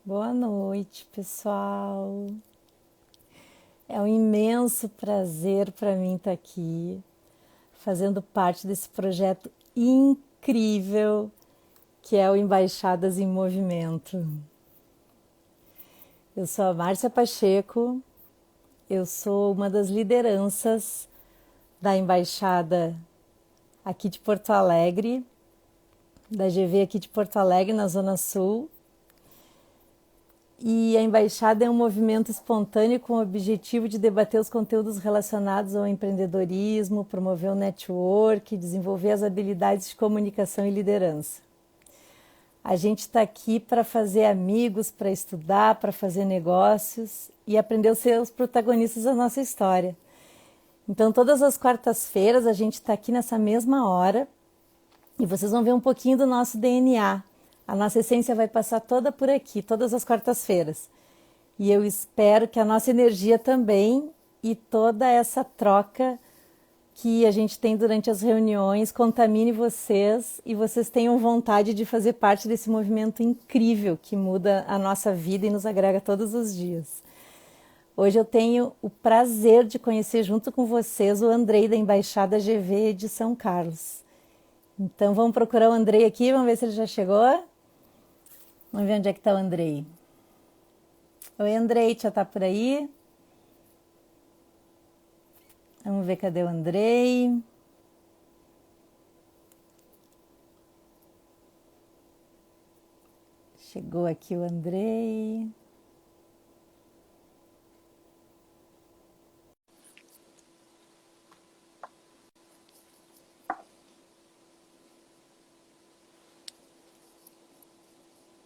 Boa noite, pessoal. É um imenso prazer para mim estar aqui, fazendo parte desse projeto incrível que é o Embaixadas em Movimento. Eu sou a Márcia Pacheco, eu sou uma das lideranças da embaixada aqui de Porto Alegre, da GV aqui de Porto Alegre, na Zona Sul. E a Embaixada é um movimento espontâneo com o objetivo de debater os conteúdos relacionados ao empreendedorismo, promover o network, desenvolver as habilidades de comunicação e liderança. A gente está aqui para fazer amigos, para estudar, para fazer negócios e aprender a ser os protagonistas da nossa história. Então, todas as quartas-feiras a gente está aqui nessa mesma hora e vocês vão ver um pouquinho do nosso DNA. A nossa essência vai passar toda por aqui, todas as quartas-feiras. E eu espero que a nossa energia também e toda essa troca que a gente tem durante as reuniões contamine vocês e vocês tenham vontade de fazer parte desse movimento incrível que muda a nossa vida e nos agrega todos os dias. Hoje eu tenho o prazer de conhecer junto com vocês o Andrei da Embaixada GV de São Carlos. Então vamos procurar o Andrei aqui, vamos ver se ele já chegou. Vamos ver onde é que está o Andrei. Oi, Andrei, já está por aí? Vamos ver cadê o Andrei. Chegou aqui o Andrei.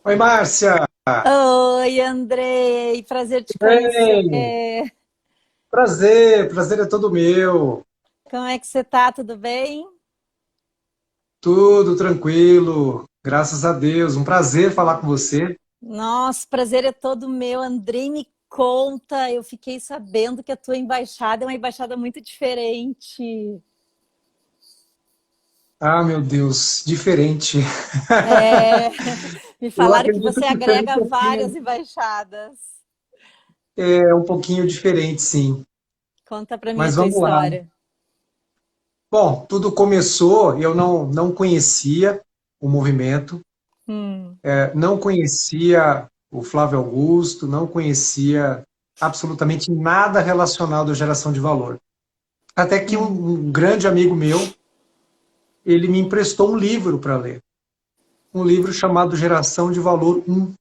Oi, Márcia! Oi, Andrei, prazer te Bem, conhecer. prazer é todo meu. Como é que você tá? Tudo bem? Tudo tranquilo, graças a Deus. Um prazer falar com você. Nossa, prazer é todo meu. Andrei, me conta, eu fiquei sabendo que a tua embaixada é uma embaixada muito diferente. Ah, meu Deus, diferente. É, me Eu falaram que acredito você que seja um agrega várias pouquinho, embaixadas. um pouquinho diferente, sim. Conta pra mim a Mas tua vamos lá. história. Bom, tudo começou, eu não conhecia o movimento, Hum, não conhecia o Flávio Augusto, não conhecia absolutamente nada relacionado à geração de valor. Até que hum. um grande amigo meu, ele me emprestou um livro para ler. Um livro chamado Geração de Valor 1.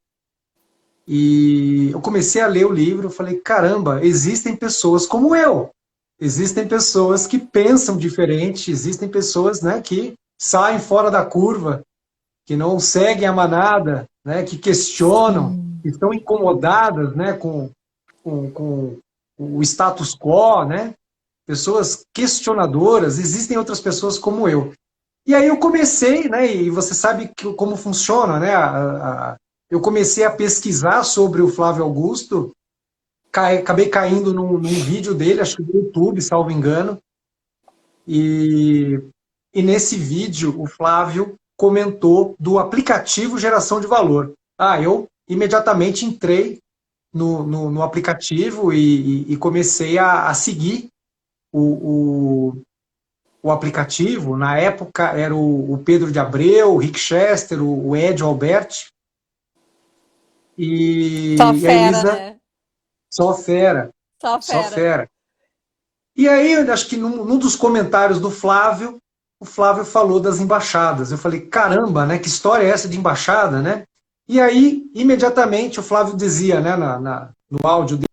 E eu comecei a ler o livro, falei, caramba, existem pessoas como eu. Existem pessoas que pensam diferente, existem pessoas, né, que saem fora da curva, que não seguem a manada, né, que questionam, Sim. que estão incomodadas, né, com o status quo, né? Pessoas questionadoras, existem outras pessoas como eu. E aí eu comecei, né, e você sabe como funciona, né? Eu comecei a pesquisar sobre o Flávio Augusto, acabei caindo num vídeo dele, acho que do YouTube, salvo engano, e, e nesse vídeo o Flávio comentou do aplicativo Geração de Valor. Ah, eu imediatamente entrei no aplicativo e comecei a seguir o, o aplicativo. Na época era o Pedro de Abreu, o Rick Chester, o Ed Alberti Só e a fera, Elisa, né? só fera, Só só fera. fera. E aí, eu acho que num dos comentários do Flávio, o Flávio falou das embaixadas. Eu falei, caramba, né? Que história é essa de embaixada, né? E aí, imediatamente, o Flávio dizia, né, no áudio dele,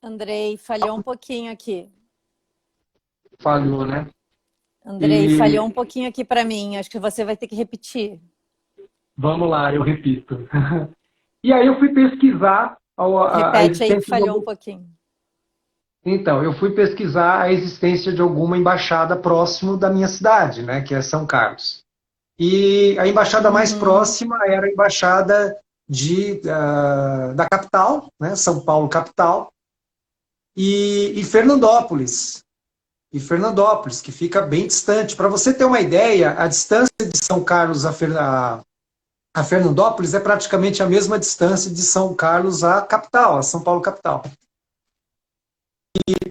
Andrei, falhou um pouquinho aqui. falhou, né? Andrei, E falhou um pouquinho aqui para mim. Acho que você vai ter que repetir. vamos lá, eu repito. E aí eu fui pesquisar a Repete aí que existência de falhou um algum. pouquinho. Então, eu fui pesquisar a existência de alguma embaixada próximo da minha cidade, né, que é São Carlos. E a embaixada mais Uhum. próxima era a embaixada da capital, né, São Paulo capital, e Fernandópolis. E Fernandópolis, que fica bem distante. Para você ter uma ideia, a distância de São Carlos a Fernandópolis é praticamente a mesma distância de São Carlos à capital, a São Paulo capital.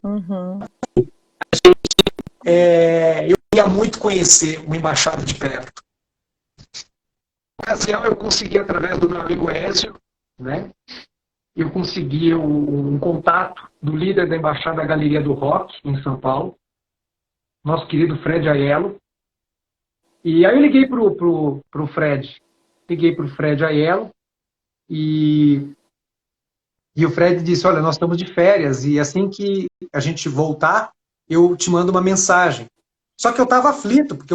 Uhum. Eu queria muito conhecer uma embaixada de perto. Na ocasião, eu consegui, através do meu amigo Ézio, né? Eu consegui um contato do líder da embaixada da Galeria do Rock, em São Paulo, nosso querido Fred Aiello. E aí eu liguei pro Fred. Liguei pro Fred Aiello e, o Fred disse, olha, nós estamos de férias e assim que a gente voltar, eu te mando uma mensagem. Só que eu estava aflito, porque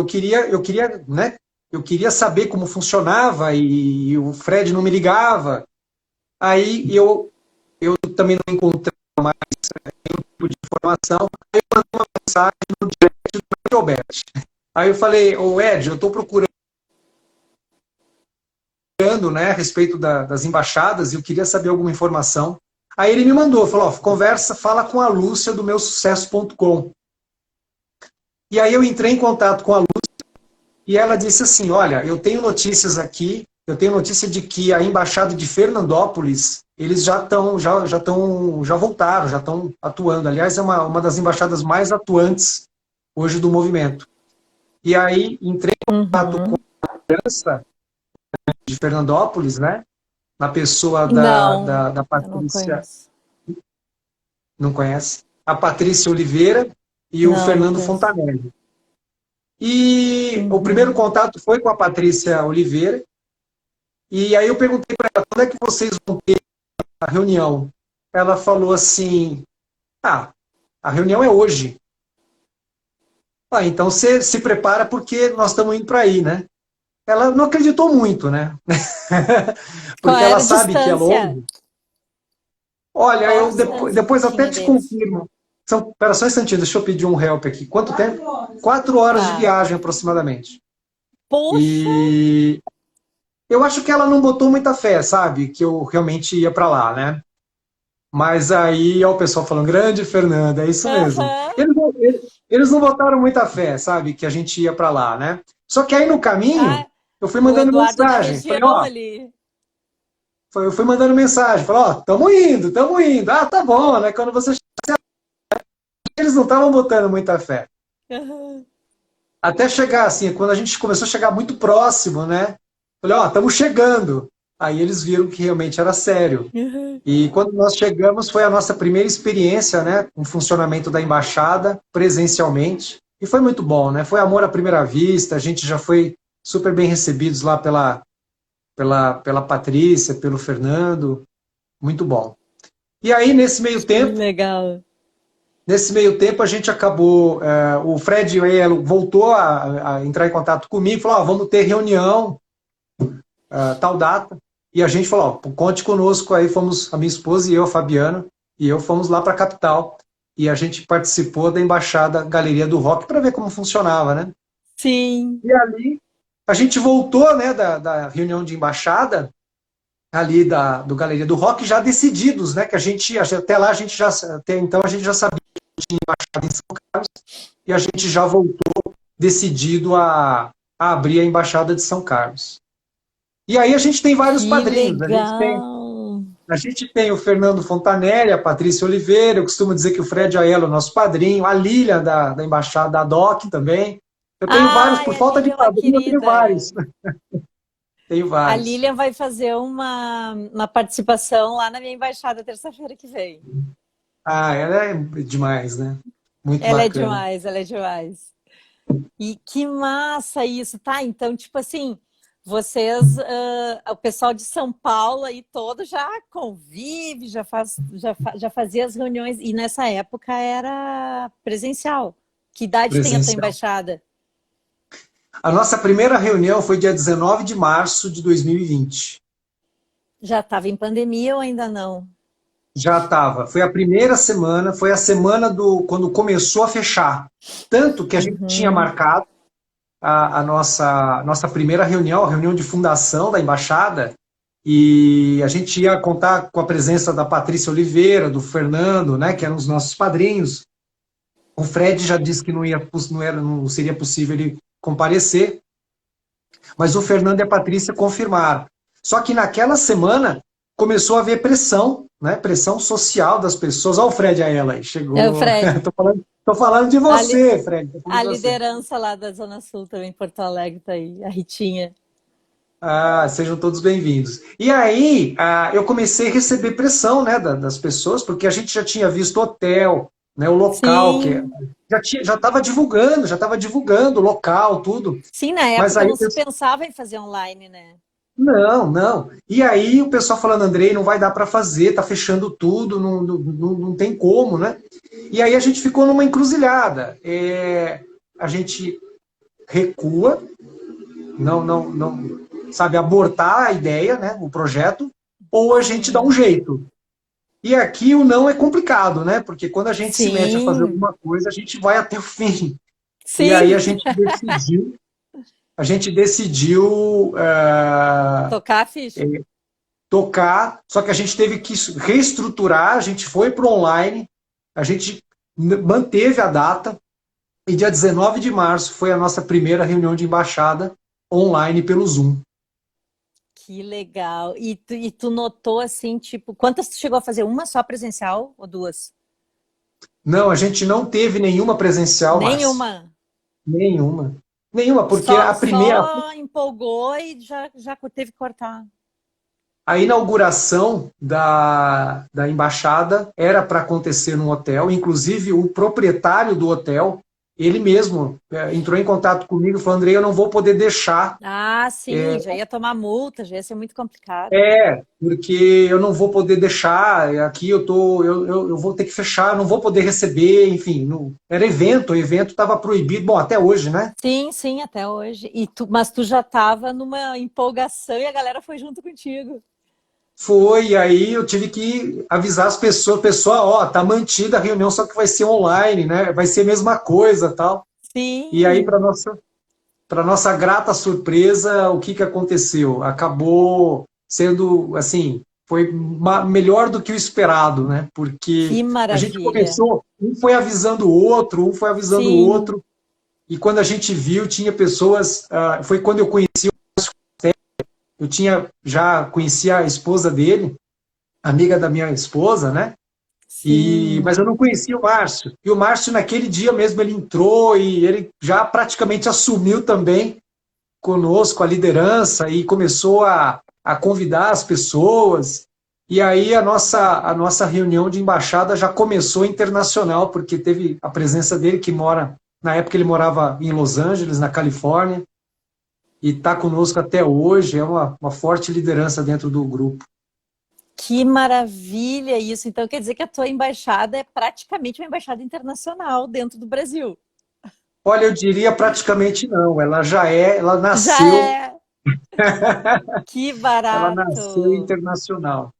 né, eu queria saber como funcionava e o Fred não me ligava. Aí eu também não encontrei mais nenhum tipo de informação. Aí eu mandei uma mensagem no direct do Ed Alberti. Aí eu falei, ô Ed, eu estou procurando, né, a respeito das embaixadas e eu queria saber alguma informação. Aí ele me mandou, falou, ó, conversa, fala com a Lúcia do meusucesso.com. E aí eu entrei em contato com a Lúcia e ela disse assim, olha, eu tenho notícias aqui, eu tenho notícia de que a embaixada de Fernandópolis, eles já voltaram, já estão atuando. Aliás, é uma das embaixadas mais atuantes hoje do movimento. E aí entrei em contato com Uhum. a liderança de Fernandópolis, né? Na pessoa Não, da eu não Patrícia, conheço. não conhece? A Patrícia Oliveira e o Não, não Fernando conheço. Fontanelli. E o primeiro Uhum. contato foi com a Patrícia Oliveira. E aí eu perguntei para ela, quando é que vocês vão ter a reunião? Ela falou assim, ah, a reunião é hoje. Ah, então você se prepara porque nós estamos indo para aí, né? Ela não acreditou muito, né? Qual Porque ela era a sabe que é distância? longe. Olha, Qual a eu distância que depois até tinha te deles? confirmo. Pera só um instantinho, deixa eu pedir um help aqui. Quanto tempo? 4 horas de Tá. viagem aproximadamente. Poxa! E eu acho que ela não botou muita fé, sabe? Que eu realmente ia para lá, né? Mas aí, ó, o pessoal falando, grande Fernanda, é isso mesmo. Aham. Eles não botaram muita fé, sabe? Que a gente ia para lá, né? Só que aí no caminho, Ah, eu fui o mandando Eduardo da mensagem. Falei, região ó, ali. eu fui mandando mensagem. Falei, ó, tamo indo, tamo indo. Ah, tá bom, né? Quando você. Eles não estavam botando muita fé. Aham. Até chegar, assim, quando a gente começou a chegar muito próximo, né? Falei, ó, estamos chegando. Aí eles viram que realmente era sério. Aham. E quando nós chegamos, foi a nossa primeira experiência, né? Com o funcionamento da embaixada, presencialmente. E foi muito bom, né? Foi amor à primeira vista, a gente já foi super bem recebidos lá pela Patrícia, pelo Fernando. Muito bom. E aí, Que legal. nesse meio tempo a gente acabou, o Fred Aiello voltou a entrar em contato comigo, falou, vamos ter reunião, tal data, e a gente falou, conte conosco, aí fomos, a minha esposa e eu, a Fabiana, e eu fomos lá para a capital, e a gente participou da embaixada Galeria do Rock para ver como funcionava, né? Sim. E ali a gente voltou, né, da reunião de embaixada, ali do Galeria do Rock, já decididos, né, que a gente, até lá a gente já, até então a gente já sabia que tinha embaixada em São Carlos, e a gente já voltou decidido a abrir a Embaixada de São Carlos. E aí a gente tem vários Que padrinhos. legal. A gente tem o Fernando Fontanelli, a Patrícia Oliveira, eu costumo dizer que o Fred Aiello é o nosso padrinho, a Lilian da Embaixada da DOC também. Eu tenho vários, por Ai, a falta de Lilian é uma padrinho, eu tenho vários. querida. Tenho A vários. Lilian vai fazer uma participação lá na minha embaixada terça-feira que vem. Ah, ela é demais, né? Muito Ela é bacana. demais, ela é demais. E que massa isso, tá? Então, tipo assim, vocês, o pessoal de São Paulo aí todo já convive, já fazia as reuniões, e nessa época era presencial. Que idade tem a tua Presencial. embaixada? A nossa primeira reunião foi dia 19 de março de 2020. Já estava em pandemia ou ainda não? Já estava. Foi a primeira semana, foi a semana quando começou a fechar. Tanto que a gente tinha Uhum. marcado. a nossa primeira reunião, a reunião de fundação da embaixada, e a gente ia contar com a presença da Patrícia Oliveira, do Fernando, né, que eram os nossos padrinhos. O Fred já disse que não seria possível ele comparecer, mas o Fernando e a Patrícia confirmaram. Só que naquela semana começou a haver pressão, né? Pressão social das pessoas. Olha o Fred, a ela aí, chegou É o no. Fred. Tô falando de A, li- você, Fred. Tô falando a de você. liderança lá da Zona Sul também, Porto Alegre, tá aí. A Ritinha. Ah, sejam todos bem-vindos. E aí, eu comecei a receber pressão, né, das pessoas, porque a gente já tinha visto o hotel, né, o local, Sim, já estava divulgando o local, tudo. sim, na Mas época aí não se pensava em fazer online, né? não, não. E aí o pessoal falando, Andrei, não vai dar para fazer, tá fechando tudo, não tem como, né? E aí a gente ficou numa encruzilhada. A gente recua, não, sabe, abortar a ideia, né, o projeto, ou a gente dá um Sim, jeito. E aqui o não é complicado, né? Porque quando a gente se mete a fazer sim, alguma coisa, a gente vai até o fim. E aí sim. a gente decidiu Tocar a ficha. tocar, só que a gente teve que reestruturar, a gente foi para o online, a gente manteve a data, e dia 19 de março foi a nossa primeira reunião de embaixada online pelo Zoom. Que legal. E tu notou assim, tipo, quantas tu chegou a fazer? Uma só presencial ou duas? Não, a gente não teve nenhuma presencial, Márcio. Nenhuma. Nenhuma. Nenhuma, porque Só, a primeira, só empolgou e já teve que cortar. a inauguração da embaixada era para acontecer num hotel, inclusive o proprietário do hotel, ele mesmo entrou em contato comigo e falou, Andrei, eu não vou poder deixar. Ah, sim, já ia tomar multa, já ia ser muito complicado. Porque eu não vou poder deixar, aqui eu vou ter que fechar, não vou poder receber, enfim, era evento, o evento estava proibido, bom, até hoje, né? Sim, sim, até hoje. Mas tu já estava numa empolgação e a galera foi junto contigo. Foi, e aí eu tive que avisar as pessoas, pessoal, ó, tá mantida a reunião, só que vai ser online, né? Vai ser a mesma coisa, tal. E aí, Sim, para nossa grata surpresa, o que que aconteceu? Acabou sendo, assim, foi melhor do que o esperado, né? que Porque a gente maravilha. começou, um foi avisando o outro, um foi avisando o Sim, outro, e quando a gente viu, tinha pessoas, foi quando eu conheci, já conhecia a esposa dele, amiga da minha esposa, né? Mas sim. eu não conhecia o Márcio. E o Márcio, naquele dia mesmo, ele entrou e ele já praticamente assumiu também conosco a liderança e começou a convidar as pessoas. E aí a nossa reunião de embaixada já começou internacional, porque teve a presença dele, que mora, na época ele morava em Los Angeles, na Califórnia, e está conosco até hoje, é uma forte liderança dentro do grupo. Que maravilha isso. Então quer dizer que a tua embaixada é praticamente uma embaixada internacional dentro do Brasil. Olha, eu diria praticamente não, ela Já nasceu, é. Que ela nasceu barato. internacional.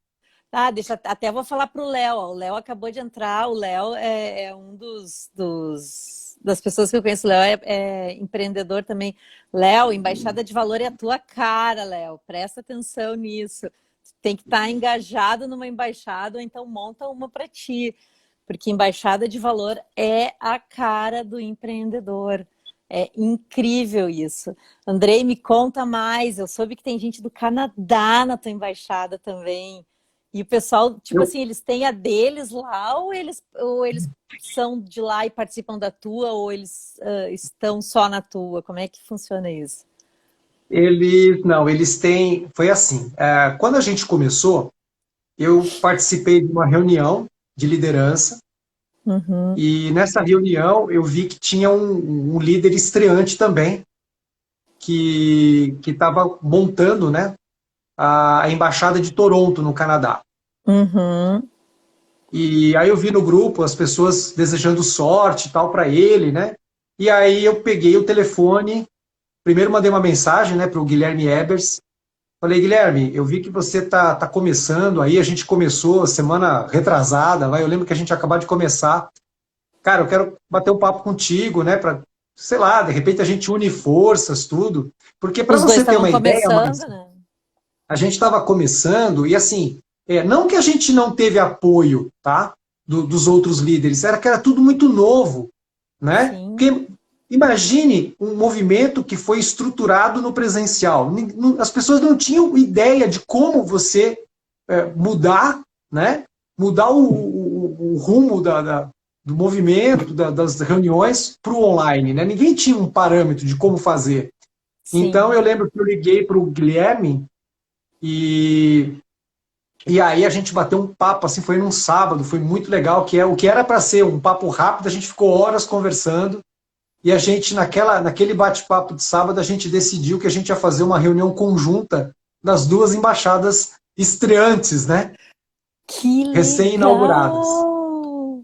Ah, até vou falar para o Léo. O Léo acabou de entrar. O Léo é um das pessoas que eu conheço. O Léo é empreendedor também. Léo, embaixada de valor é a tua cara, Léo. Presta atenção nisso. Tem que estar engajado numa embaixada ou então monta uma para ti, porque embaixada de valor é a cara do empreendedor. É incrível isso. Andrei, me conta mais. Eu soube que tem gente do Canadá na tua embaixada também. E o pessoal, tipo Eu, assim, eles têm a deles lá ou eles são de lá e participam da tua ou eles estão só na tua? Como é que funciona isso? não, eles têm, foi assim, quando a gente começou, eu participei de uma reunião de liderança Uhum, e nessa reunião eu vi que tinha um líder estreante também que estava montando, né, a embaixada de Toronto no Canadá. uhum. E aí eu vi no grupo as pessoas desejando sorte e tal para ele, né? E aí eu peguei o telefone, primeiro mandei uma mensagem, né, para o Guilherme Ebers. Falei, Guilherme, eu vi que você tá começando aí, a gente começou semana retrasada, vai, eu lembro que a gente acabou de começar. Cara, eu quero bater um papo contigo, né, para sei lá, de repente a gente une forças, tudo. Porque para Os dois você ter estavam uma ideia, começando, mas né? a gente estava começando e assim, não que a gente não teve apoio, tá? Dos outros líderes, era que era tudo muito novo, né? Sim, Porque imagine um movimento que foi estruturado no presencial. As pessoas não tinham ideia de como você mudar, né? Mudar o rumo do movimento, das reuniões para o online, né? Ninguém tinha um parâmetro de como fazer. Então eu sim. lembro que eu liguei para o Guilherme e aí a gente bateu um papo, assim, foi num sábado, foi muito legal, que é o que era para ser um papo rápido, a gente ficou horas conversando, e a gente, naquele bate-papo de sábado, a gente decidiu que a gente ia fazer uma reunião conjunta das duas embaixadas estreantes, né? Que Recém-inauguradas. legal!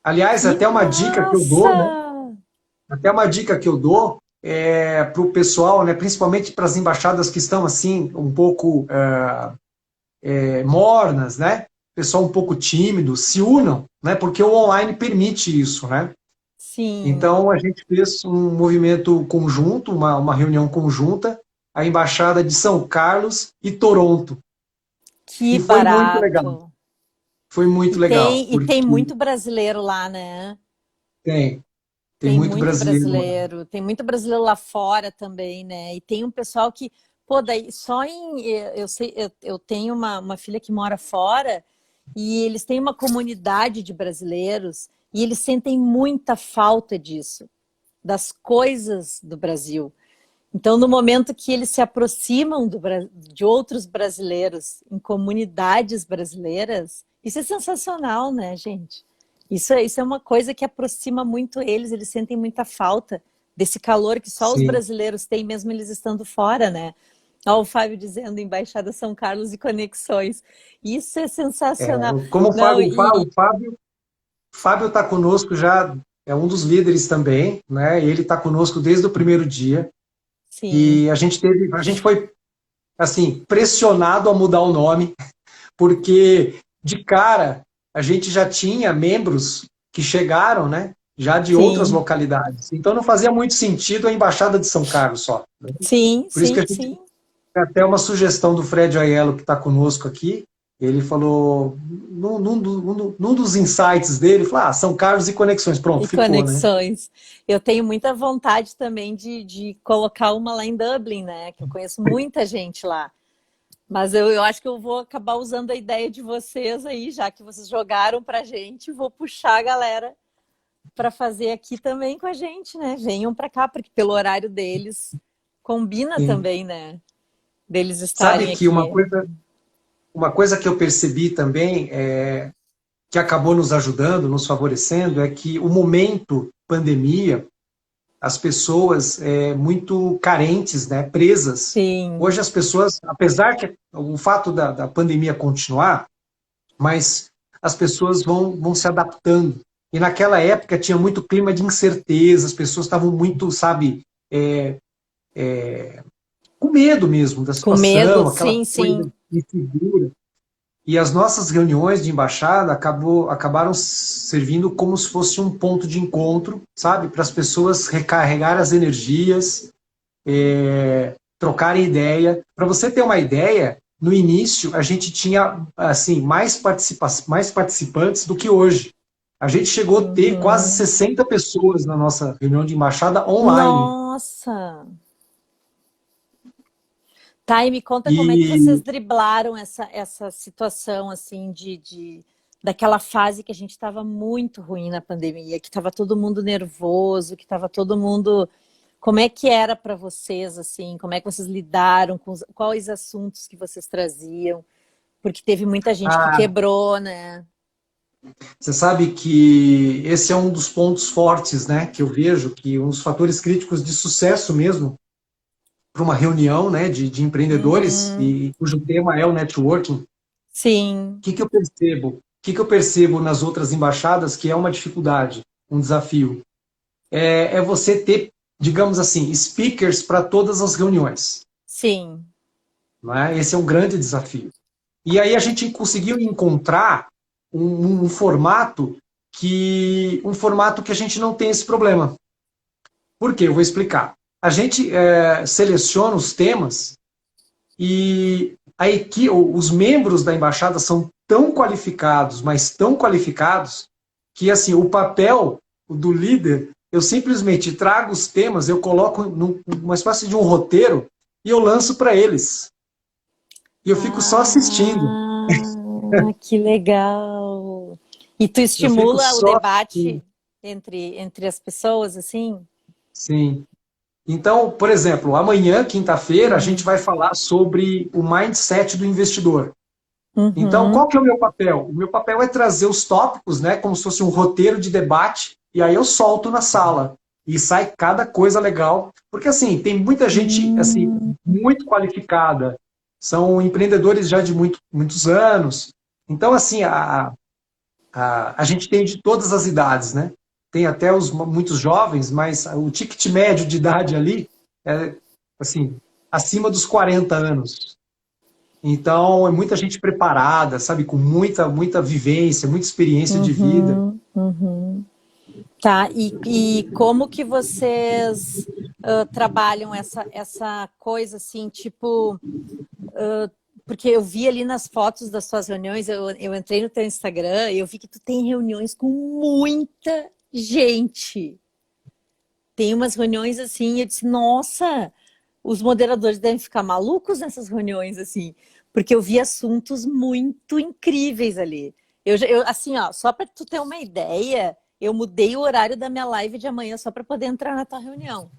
Aliás, Que até uma dica que eu dou, né? massa! Até uma dica que eu dou para o pessoal, né? Principalmente para as embaixadas que estão assim, um pouco mornas, né? Pessoal um pouco tímido, se unam, né? Porque o online permite isso, né? Sim, Então a gente fez um movimento conjunto, uma reunião conjunta, a embaixada de São Carlos e Toronto. que E foi muito legal. barato. Foi muito legal, E porque tem muito brasileiro lá, né? tem, tem muito brasileiro lá. Tem muito brasileiro lá fora também, né? E tem um pessoal que, pô, daí só em. Eu sei, eu tenho uma filha que mora fora e eles têm uma comunidade de brasileiros e eles sentem muita falta disso, das coisas do Brasil. Então, no momento que eles se aproximam de outros brasileiros em comunidades brasileiras, isso é sensacional, né, gente? Isso é uma coisa que aproxima muito eles sentem muita falta desse calor que só os Sim. brasileiros têm, mesmo eles estando fora, né? Olha o Fábio dizendo Embaixada São Carlos e conexões. Isso é sensacional. Como o Não, Fábio fala, o Fábio está conosco já, é um dos líderes também, né? Ele está conosco desde o primeiro dia. sim, E a gente foi assim pressionado a mudar o nome, porque de cara a gente já tinha membros que chegaram, né? Já de outras sim, localidades. Então não fazia muito sentido a Embaixada de São Carlos só. sim, Por isso que sim, a gente sim. tem até uma sugestão do Fred Aiello, que está conosco aqui. Ele falou, num dos insights dele, falou, São Carlos e conexões. Pronto, E ficou, né? conexões. Eu tenho muita vontade também de colocar uma lá em Dublin, né? Que eu conheço muita gente lá. Mas eu acho que eu vou acabar usando a ideia de vocês aí, já que vocês jogaram pra gente, vou puxar a galera para fazer aqui também com a gente, né? Venham para cá, porque pelo horário deles combina Sim. também, né? Deles Sabe estarem que aqui. uma coisa que eu percebi também que acabou nos ajudando, nos favorecendo, é que o momento pandemia, as pessoas muito carentes, né, presas. Sim, Hoje as pessoas, apesar que o fato da pandemia continuar, mas as pessoas vão se adaptando. E naquela época tinha muito clima de incerteza, as pessoas estavam muito, sabe, com medo mesmo da com medo, situação, aquela sim, coisa sim. insegura. E as nossas reuniões de embaixada acabaram servindo como se fosse um ponto de encontro, sabe? Para as pessoas recarregar as energias, trocarem ideia. Para você ter uma ideia, no início a gente tinha assim mais participantes do que hoje. A gente chegou a ter quase Uhum. 60 pessoas na nossa reunião de embaixada online. Nossa! Tá, e me conta como é que vocês E driblaram essa situação, assim, daquela fase que a gente estava muito ruim na pandemia, que estava todo mundo nervoso, que estava todo mundo. Como é que era para vocês, assim? Como é que vocês lidaram com quais assuntos que vocês traziam? Porque teve muita gente que ah, quebrou, né? você sabe que esse é um dos pontos fortes, né, que eu vejo, que um dos fatores críticos de sucesso mesmo para uma reunião, né, de empreendedores, Uhum. e cujo tema é o networking. O Sim, que eu percebo? O que eu percebo nas outras embaixadas que é uma dificuldade, um desafio? É você ter, digamos assim, speakers para todas as reuniões. sim. Não é? Esse é um grande desafio. E aí a gente conseguiu encontrar um formato que um formato que a gente não tem esse problema. Por quê? Eu vou explicar. A gente seleciona os temas e os membros da embaixada são tão qualificados, mas tão qualificados, que assim, o papel do líder, eu simplesmente trago os temas, eu coloco numa espécie de um roteiro e eu lanço para eles. E eu fico só assistindo. Que legal! E tu Eu fico estimula o só debate assistindo. entre as pessoas, assim? Sim. Então, por exemplo, amanhã, quinta-feira, a gente vai falar sobre o mindset do investidor. Então, Uhum. qual que é o meu papel? O meu papel é trazer os tópicos, né, como se fosse um roteiro de debate, e aí eu solto na sala. E sai cada coisa legal. Porque, assim, tem muita gente, assim, Hum. muito qualificada. São empreendedores já de muitos anos. Então, assim, a gente tem de todas as idades, né? Tem até os muitos jovens, mas o ticket médio de idade ali é, assim, acima dos 40 anos. Então, é muita gente preparada, sabe, com muita vivência, muita experiência de vida. Uhum, uhum. Tá, e como que vocês trabalham essa coisa assim, tipo, porque eu vi ali nas fotos das suas reuniões, eu entrei no teu Instagram e eu vi que tu tem reuniões com muita gente. Tem umas reuniões assim, eu disse, nossa, os moderadores devem ficar malucos nessas reuniões assim, porque eu vi assuntos muito incríveis ali. Assim, ó, só para tu ter uma ideia, eu mudei o horário da minha live de amanhã só para poder entrar na tua reunião.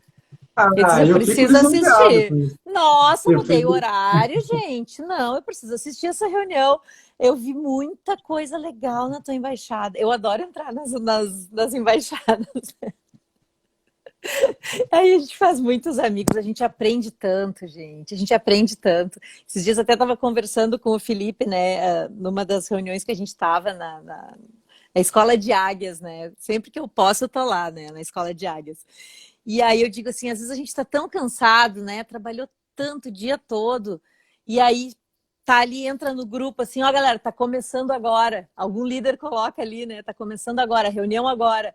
Eu disse, Ah, eu eu fico preciso lisonjeado assistir. com isso. Nossa, Eu mudei o fico... horário, gente. Não, eu preciso assistir essa reunião. Eu vi muita coisa legal na tua embaixada. Eu adoro entrar nas embaixadas. Aí a gente faz muitos amigos, a gente aprende tanto, gente. A gente aprende tanto. Esses dias até estava conversando com o Felipe, né? Numa das reuniões que a gente estava na escola de águias, né? Sempre que eu posso, eu tô lá, né? Na escola de águias. E aí eu digo assim, às vezes a gente está tão cansado, né? Trabalhou tanto o dia todo. E aí tá ali, entra no grupo assim, ó, galera, tá começando agora. Algum líder coloca ali, né? Tá começando agora, reunião agora.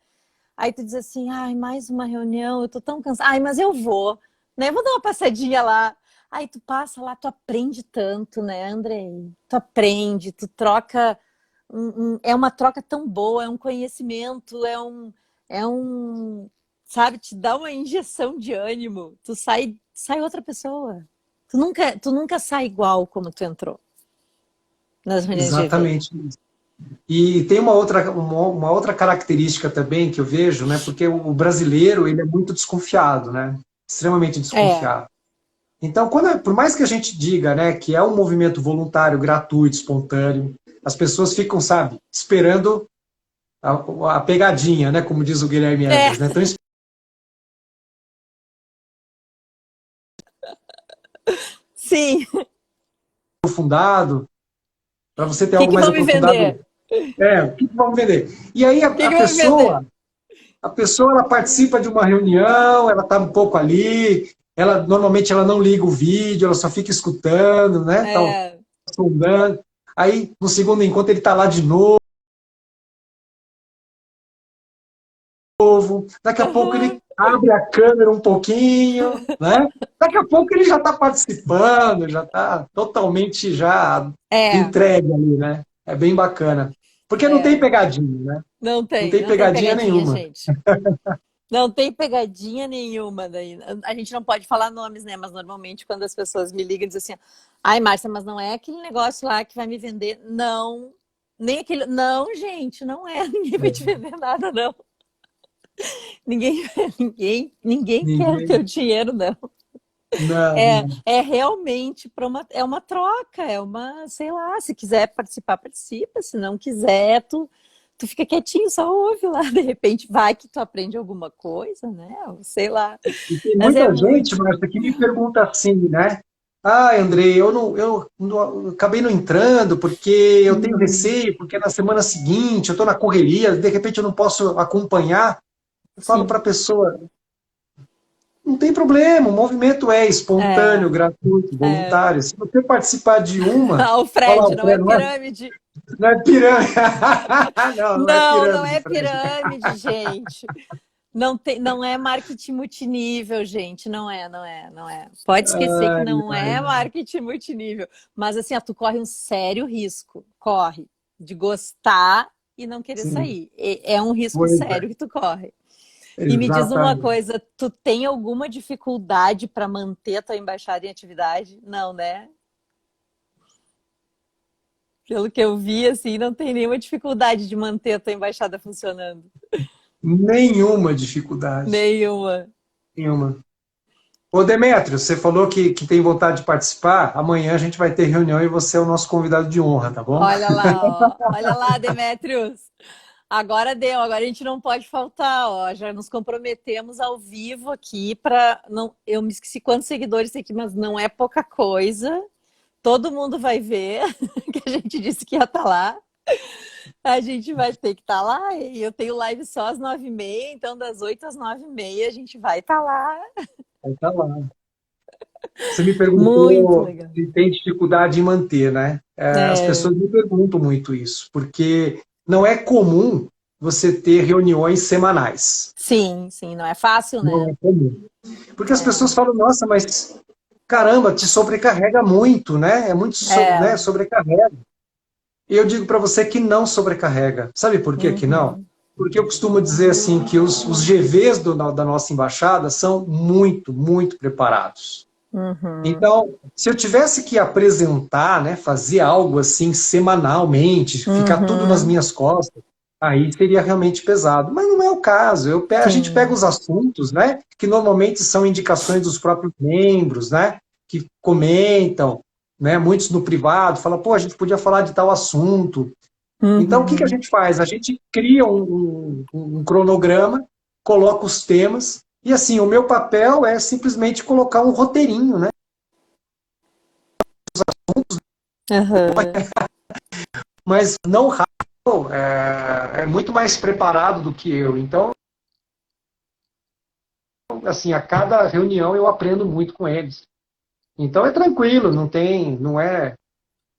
Aí tu diz assim, ai, mais uma reunião, eu tô tão cansada. Ai, mas eu vou, né? Vou dar uma passadinha lá. Aí tu passa lá, tu aprende tanto, né, Andrei? Tu aprende, tu troca. É uma troca tão boa, é um conhecimento, sabe, te dá uma injeção de ânimo. Tu sai outra pessoa. Tu nunca sai igual como tu entrou nas reuniões de GV. Exatamente. E tem uma outra característica também que eu vejo, né? Porque o brasileiro, ele é muito desconfiado, né? Extremamente É, desconfiado. Então, por mais que a gente diga, né, que é um movimento voluntário, gratuito, espontâneo, as pessoas ficam, sabe, esperando a pegadinha, né, como diz o Guilherme é, Andes, né? Estão sim. aprofundado, para você ter O que algo que mais vão me aprofundado, vender? o que vamos vender? E aí O que que vão me vender? a pessoa ela participa de uma reunião, ela está um pouco ali, ela normalmente ela não liga o vídeo, ela só fica escutando, né? Tá É, sondando. Aí no segundo encontro ele está lá de novo. Daqui a pouco ele uhum, abre a câmera um pouquinho, né? Daqui a pouco ele já está participando, já está totalmente já é, entregue ali, né? É bem bacana. Porque não tem é. pegadinha, né? Não tem Não tem pegadinha pegadinha, nenhuma. gente. Não tem pegadinha nenhuma daí. A gente não pode falar nomes, né? Mas normalmente quando as pessoas me ligam e dizem assim, ai, Márcia, mas não é aquele negócio lá que vai me vender. Não, nem aquele. Não, gente, não é. Ninguém vai te vender nada, não. Ninguém, ninguém quer o teu Ninguém. dinheiro, não. Não, É realmente é uma troca, é uma, sei lá, se quiser participar, participa, se não quiser, tu fica quietinho, só ouve lá, de repente vai que tu aprende alguma coisa, né? Sei lá. e tem Mas é muita gente, muito. Marta, que me pergunta assim, né? Ah, Andrei, eu acabei não entrando porque eu tenho receio, porque na semana seguinte eu estou na correria, de repente eu não posso acompanhar. Eu falo para a Sim. pessoa, não tem problema, o movimento é espontâneo, É, gratuito, é. voluntário. Se você participar de uma, Ah, o olha lá Fred, o não é Fred, não é? pirâmide. Não é pirâmide. Não, não é Não, não pirâmide, é Fred. pirâmide, gente. Não, tem, não é marketing multinível, gente. Não é, não é, não é. Pode esquecer que Ai, não é ai. marketing multinível. Mas assim, ó, tu corre um sério risco. Corre de gostar e não querer Sim, sair. É um risco pois é. sério que tu corre. E me diz uma Exatamente. coisa, tu tem alguma dificuldade para manter a tua embaixada em atividade? Não, né? Pelo que eu vi, assim, não tem nenhuma dificuldade de manter a tua embaixada funcionando. Nenhuma dificuldade. Nenhuma. Nenhuma. Ô, Demétrio, você falou que tem vontade de participar. Amanhã a gente vai ter reunião e você é o nosso convidado de honra, tá bom? Olha lá, ó. Olha lá, Demetrios. Agora deu, agora a gente não pode faltar, ó. Já nos comprometemos ao vivo aqui para não, eu me esqueci quantos seguidores tem aqui, mas não é pouca coisa. Todo mundo vai ver que a gente disse que ia estar lá. A gente vai ter que estar lá. E eu tenho live só às 9h30, então das 8 às 9h30 a gente vai estar lá. Então tá lá. Você me Muito perguntou legal. se tem dificuldade em manter, né? As É, pessoas me perguntam muito isso, porque não é comum você ter reuniões semanais. sim, sim, não é fácil, Não né? é comum. Porque as pessoas É, falam, nossa, mas caramba, te sobrecarrega muito, né? É muito, né, é. sobrecarrega. E eu digo para você que não sobrecarrega. Sabe por que não? Uhum, Porque eu costumo dizer assim que os GVs da nossa embaixada são muito, muito preparados. uhum, Então, se eu tivesse que apresentar, né, fazer algo assim semanalmente, ficar tudo nas uhum, minhas costas, aí seria realmente pesado. Mas não é o caso. A gente pega sim. os assuntos, né, que normalmente são indicações dos próprios membros, né, que comentam, né, muitos no privado, falam, pô, a gente podia falar de tal assunto. Então, o que a Uhum. gente faz? A gente cria um cronograma, coloca os temas, e assim, o meu papel é simplesmente colocar um roteirinho, né? Aham. Mas não Rafael é muito mais preparado do que eu. Então, assim, a cada reunião eu aprendo muito com eles. Então é tranquilo, não tem, não é.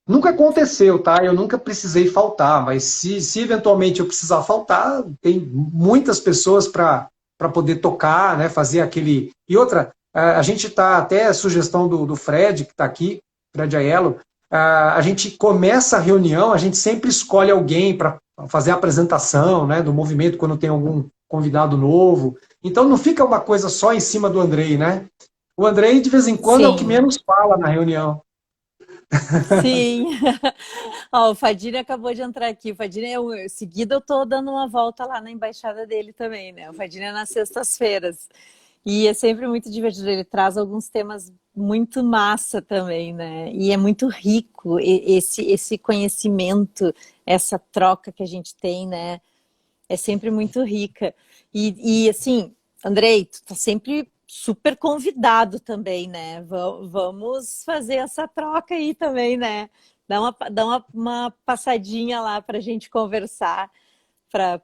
Nunca aconteceu, tá? Eu nunca precisei faltar, mas se eventualmente eu precisar faltar, tem muitas pessoas para poder tocar, né? Fazer aquele. E outra, a gente está até a sugestão do Fred, que está aqui, Fred Aiello, a gente começa a reunião, a gente sempre escolhe alguém para fazer a apresentação, né? Do movimento quando tem algum convidado novo. Então não fica uma coisa só em cima do Andrei, né? O Andrei, de vez em quando, é o que Sim, menos fala na reunião. sim. Ó, o Fadini acabou de entrar aqui. O Fadini, seguida eu tô dando uma volta lá na embaixada dele também, né? O Fadini é nas sextas-feiras. E é sempre muito divertido. Ele traz alguns temas muito massa também, né? E é muito rico esse conhecimento, essa troca que a gente tem, né? É sempre muito rica. E assim, Andrei, tu tá sempre super convidado também, né? Vamos fazer essa troca aí também, né? Dá uma passadinha lá para a gente conversar, para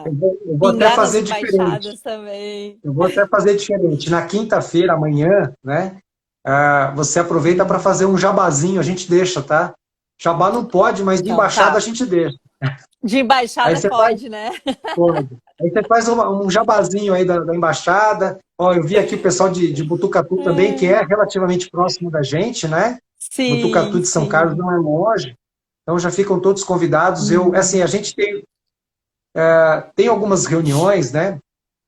Eu vou até pingar nas fazer diferente. embaixadas também. Eu vou até fazer diferente. Na quinta-feira, amanhã, né? Você aproveita para fazer um jabazinho, a gente deixa, tá? Jabá não pode, mas de Então embaixada a tá. gente deixa. De Aí embaixada você faz, pode, né? pode. Aí você faz um jabazinho aí da embaixada. Ó, eu vi aqui o pessoal de Botucatu também, que é relativamente próximo da gente, né? Botucatu Sim, de São Carlos sim. não é longe, então já ficam todos convidados. Assim, a Uhum. gente tem algumas reuniões, né?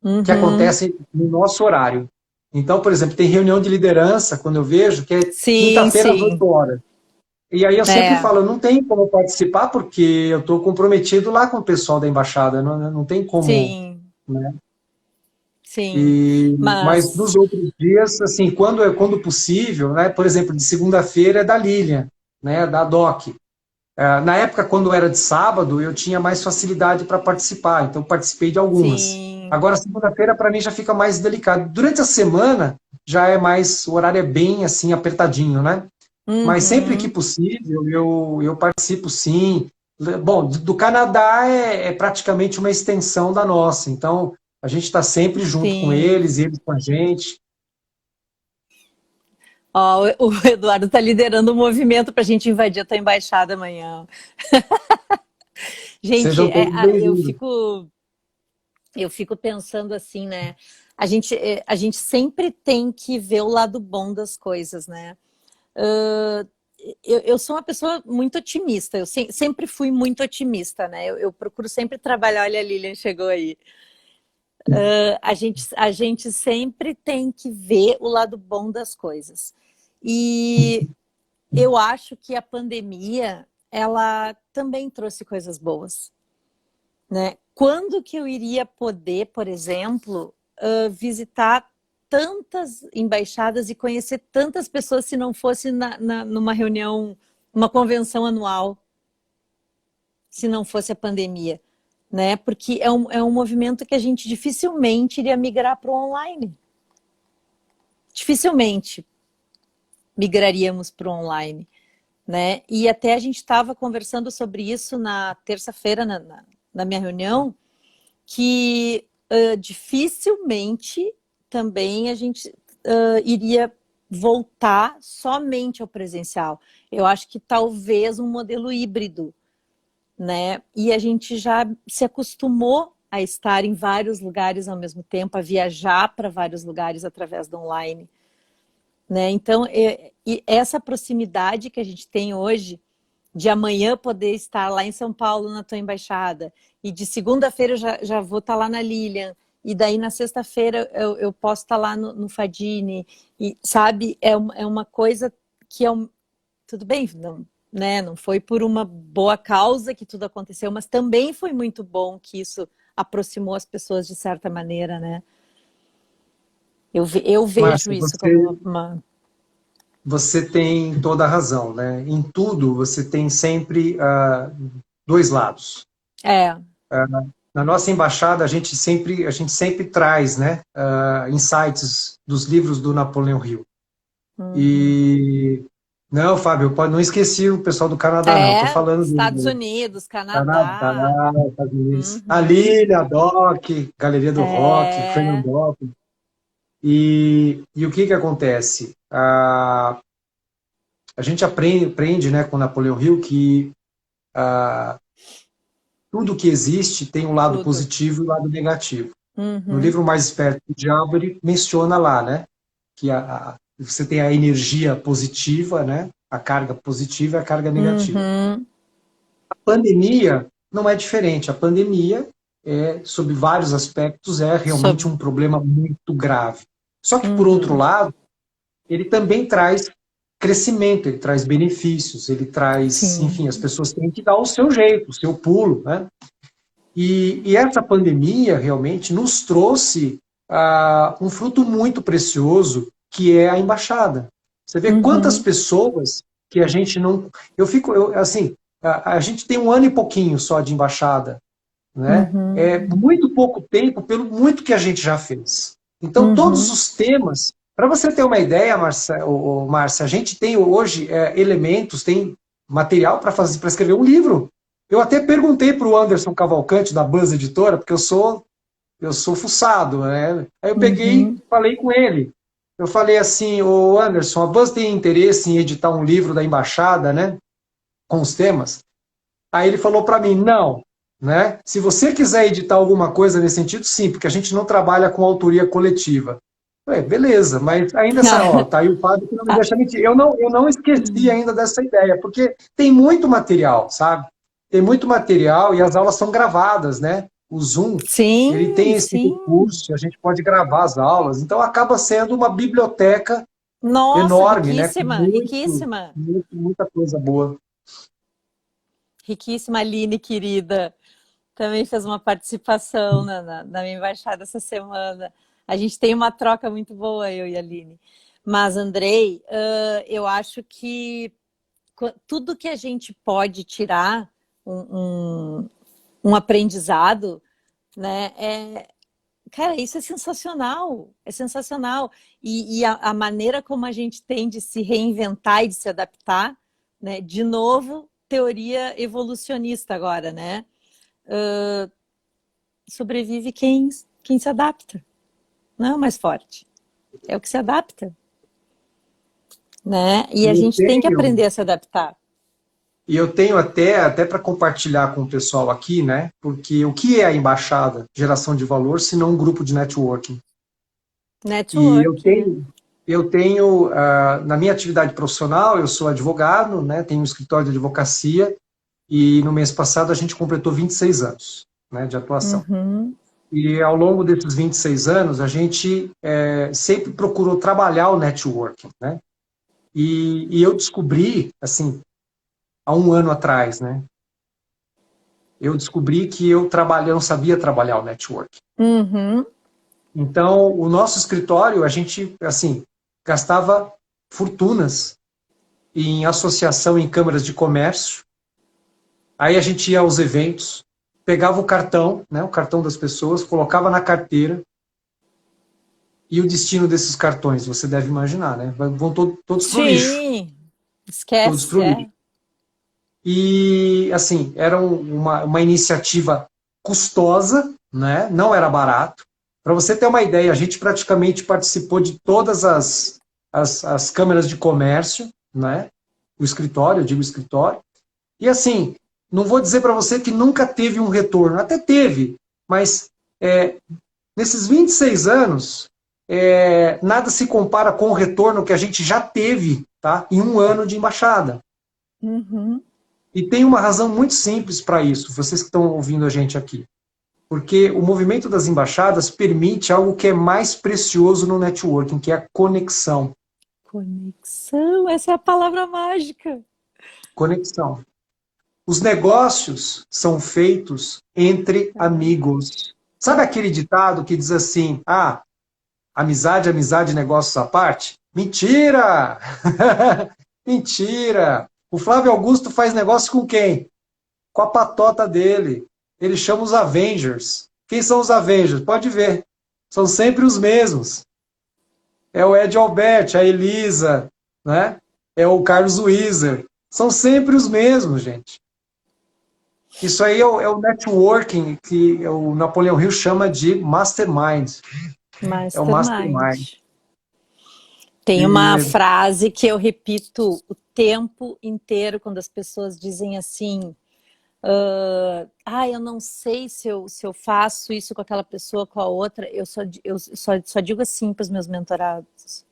Que Uhum. acontecem no nosso horário. Então, por exemplo, tem reunião de liderança, quando eu vejo, que é Sim, quinta-feira às sim. 8 horas. E aí eu sempre É, falo, não tem como participar, porque eu estou comprometido lá com o pessoal da embaixada, não tem como, sim, né? sim. Mas nos Mas outros dias, assim, quando possível, né? Por exemplo, de segunda-feira é da Lilian, né? Da DOC. Na época, quando era de sábado, eu tinha mais facilidade para participar, então participei de algumas. sim. Agora, segunda-feira, para mim, já fica mais delicado. Durante a semana, já é mais, o horário é bem, assim, apertadinho, né? Mas sempre que Uhum, possível, eu participo, sim. Bom, do Canadá é praticamente uma extensão da nossa, então a gente está sempre junto com sim. eles, e eles com a gente. Ó, o Eduardo está liderando o movimento para a gente invadir a tua embaixada amanhã. Gente, Sejam todos bem-vindos. eu fico pensando assim, né? A gente sempre tem que ver o lado bom das coisas, né? Uh, eu sou uma pessoa muito otimista, sempre fui muito otimista, né? Eu procuro sempre trabalhar. Olha, a Lilian chegou aí. A gente sempre tem que ver o lado bom das coisas. E eu acho que a pandemia, ela também trouxe coisas boas, né? Quando que eu iria poder, por exemplo, visitar tantas embaixadas e conhecer tantas pessoas se não fosse numa reunião, uma convenção anual, se não fosse a pandemia, né? Porque é um movimento que a gente dificilmente iria migrar para o online. Dificilmente migraríamos para o online, né? E até a gente estava conversando sobre isso na terça-feira, na minha reunião, que dificilmente também a gente iria voltar somente ao presencial. Eu acho que talvez um modelo híbrido, né? E a gente já se acostumou a estar em vários lugares ao mesmo tempo, a viajar para vários lugares através do online, né? Então, e essa proximidade que a gente tem hoje, de amanhã poder estar lá em São Paulo na tua embaixada, e de segunda-feira eu já vou estar lá na Lilian, e daí na sexta-feira eu posso estar lá no Fadini, e sabe, é uma coisa que tudo bem, não, né, não foi por uma boa causa que tudo aconteceu, mas também foi muito bom que isso aproximou as pessoas de certa maneira, né? Eu vejo Márcia, isso como uma... você tem toda a razão, né? Em tudo você tem sempre dois lados. É. Na nossa embaixada a gente sempre traz, né, insights dos livros do Napoleão Hill. Uhum. E não, Fábio, não esqueci o pessoal do Canadá, não. Estou É, falando Estados do Unidos, Canadá, Canadá. Estados Unidos, a Uhum. Lília, a Doc, Galeria do Rock, É, Fernando. E o que que acontece? A gente aprende, né, com Napoleão Hill que tudo que existe tem um lado tudo. positivo e um lado negativo. No Uhum. livro Mais Esperto do Diabo, ele menciona lá, né, que você tem a energia positiva, né, a carga positiva e a carga negativa. Uhum. A pandemia não é diferente. A pandemia, sob vários aspectos, é realmente Sob... um problema muito grave. Só que, por outro Uhum. lado, ele também traz crescimento, ele traz benefícios, ele traz, enfim, as Sim. pessoas têm que dar o seu jeito, o seu pulo, né? E essa pandemia realmente nos trouxe um fruto muito precioso, que é a embaixada. Você vê quantas Uhum. pessoas que a gente não. Assim, a gente tem um ano e pouquinho só de embaixada, né? Uhum. É muito pouco tempo pelo muito que a gente já fez. Então, todos Uhum. os temas. Para você ter uma ideia, Márcia, a gente tem hoje elementos, tem material para escrever um livro. Eu até perguntei para o Anderson Cavalcante, da Buzz Editora, porque eu sou fuçado, né? Aí eu peguei e Uhum. falei com ele. Eu falei assim, ô Anderson, a Buzz tem interesse em editar um livro da embaixada, né? Com os temas? Aí ele falou para mim, não, né? Se você quiser editar alguma coisa nesse sentido, sim, porque a gente não trabalha com autoria coletiva. Beleza, mas ainda essa, ó, tá aí o Fábio que não me Ah, deixa mentir. Eu não esqueci ainda dessa ideia, porque tem muito material, sabe? Tem muito material e as aulas são gravadas, né? O Zoom, ele sim, tem esse sim. recurso, a gente pode gravar as aulas, então acaba sendo uma biblioteca Nossa, enorme, né? Com riquíssima, riquíssima. muita coisa boa. Riquíssima, Aline, querida. Também fez uma participação na minha embaixada essa semana. A gente tem uma troca muito boa, eu e a Aline. Mas, Andrei, eu acho que tudo que a gente pode tirar um aprendizado, né? Cara, isso é sensacional, é sensacional. E a maneira como a gente tem de se reinventar e de se adaptar, né? De novo, teoria evolucionista agora, né? Sobrevive quem se adapta, não é o mais forte, é o que se adapta. né? E E a eu gente tem que tenho, aprender a se adaptar. e eu tenho até para compartilhar com o pessoal aqui, né? Porque o que é a embaixada, geração de valor, se não um grupo de networking? E Network, é. eu tenho na minha atividade profissional, eu sou advogado, né? Tenho um escritório de advocacia e no mês passado a gente completou 26 anos, né, de atuação. Uhum. E ao longo desses 26 anos, a gente sempre procurou trabalhar o networking, né? E eu descobri, assim, há um ano atrás, né? Eu descobri que eu não sabia trabalhar o networking. Uhum. Então, o nosso escritório, a gente, assim, gastava fortunas em associação em câmaras de comércio. Aí a gente ia aos eventos, pegava o cartão, né, o cartão das pessoas, colocava na carteira. E o destino desses cartões, você deve imaginar, né? Vão todos para o lixo. Sim, Todos esquece, para o lixo. é. E, assim, era uma iniciativa custosa, né? Não era barato. Para você ter uma ideia, a gente praticamente participou de todas as câmeras de comércio, né? O escritório, eu digo escritório. E, assim, não vou dizer para você que nunca teve um retorno. Até teve, mas nesses 26 anos, nada se compara com o retorno que a gente já teve, tá? Em um ano de embaixada. Uhum. E tem uma razão muito simples para isso, vocês que estão ouvindo a gente aqui. Porque o movimento das embaixadas permite algo que é mais precioso no networking, que é a conexão. Conexão, essa é a palavra mágica. Conexão. Os negócios são feitos entre amigos. Sabe aquele ditado que diz assim: amizade, amizade, negócios à parte? Mentira! Mentira! O Flávio Augusto faz negócio com quem? Com a patota dele. Ele chama os Avengers. Quem são os Avengers? Pode ver. São sempre os mesmos. É o Ed Alberti, a Elisa, né? É o Carlos Wieser. São sempre os mesmos, gente. Isso aí é o networking que o Napoleão Hill chama de mastermind. É o mastermind. Mastermind. Tem uma E frase que eu repito o tempo inteiro quando as pessoas dizem assim: eu não sei se eu faço isso com aquela pessoa, com a outra. Eu só digo assim para os meus mentorados: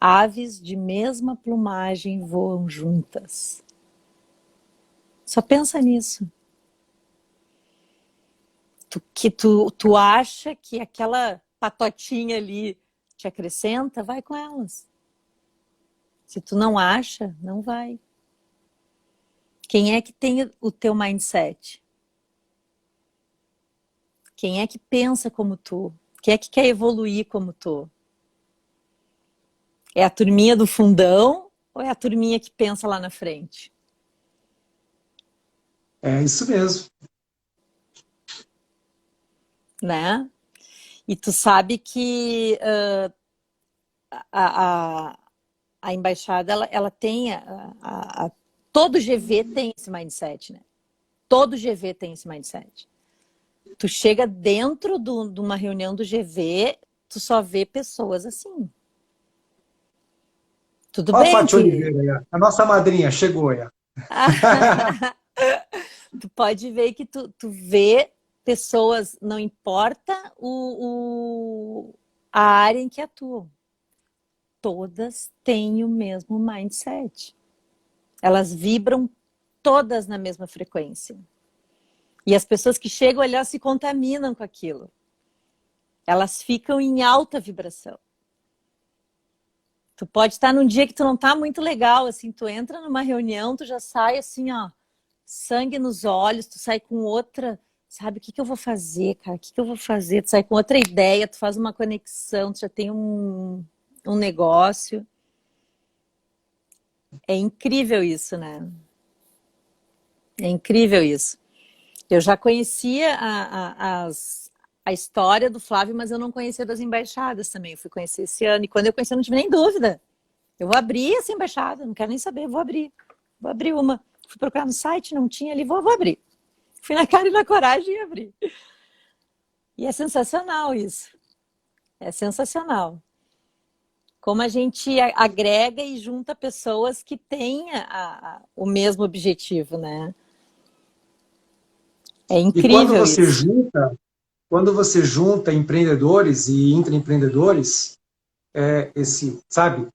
aves de mesma plumagem voam juntas. Só pensa nisso. Tu acha que aquela patotinha ali te acrescenta? Vai com elas. Se tu não acha, não vai. Quem é que tem o teu mindset? Quem é que pensa como tu? Quem é que quer evoluir como tu? É a turminha do fundão ou é a turminha que pensa lá na frente? é isso mesmo. Né? E tu sabe que a, a embaixada ela tem todo GV tem esse mindset, né? Todo GV tem esse mindset. Tu chega dentro de uma reunião do GV, tu só vê pessoas assim. Tudo Olha a bem Fátima que Oliveira aí, a nossa madrinha chegou aí. tu pode ver que tu vê pessoas, não importa a área em que atuam, todas têm o mesmo mindset. Elas vibram todas na mesma frequência. E as pessoas que chegam ali, elas se contaminam com aquilo. Elas ficam em alta vibração. Tu pode estar num dia que tu não tá muito legal, assim, tu entra numa reunião, tu já sai assim, ó, sangue nos olhos, tu sai com outra, sabe, o que eu vou fazer, cara? O que eu vou fazer? Tu sai com outra ideia, tu faz uma conexão, tu já tem um negócio. É incrível isso, né? É incrível isso. Eu já conhecia a história do Flávio, mas eu não conhecia das embaixadas também. Eu fui conhecer esse ano. E quando eu conheci, eu não tive nem dúvida. Eu vou abrir essa embaixada, não quero nem saber, vou abrir. Vou abrir uma. Fui procurar no site, não tinha ali, vou abrir. Fui na cara e na coragem e abri. E é sensacional isso. É sensacional. Como a gente agrega e junta pessoas que têm o mesmo objetivo, né? É E incrível isso. quando você junta empreendedores e intraempreendedores, sabe?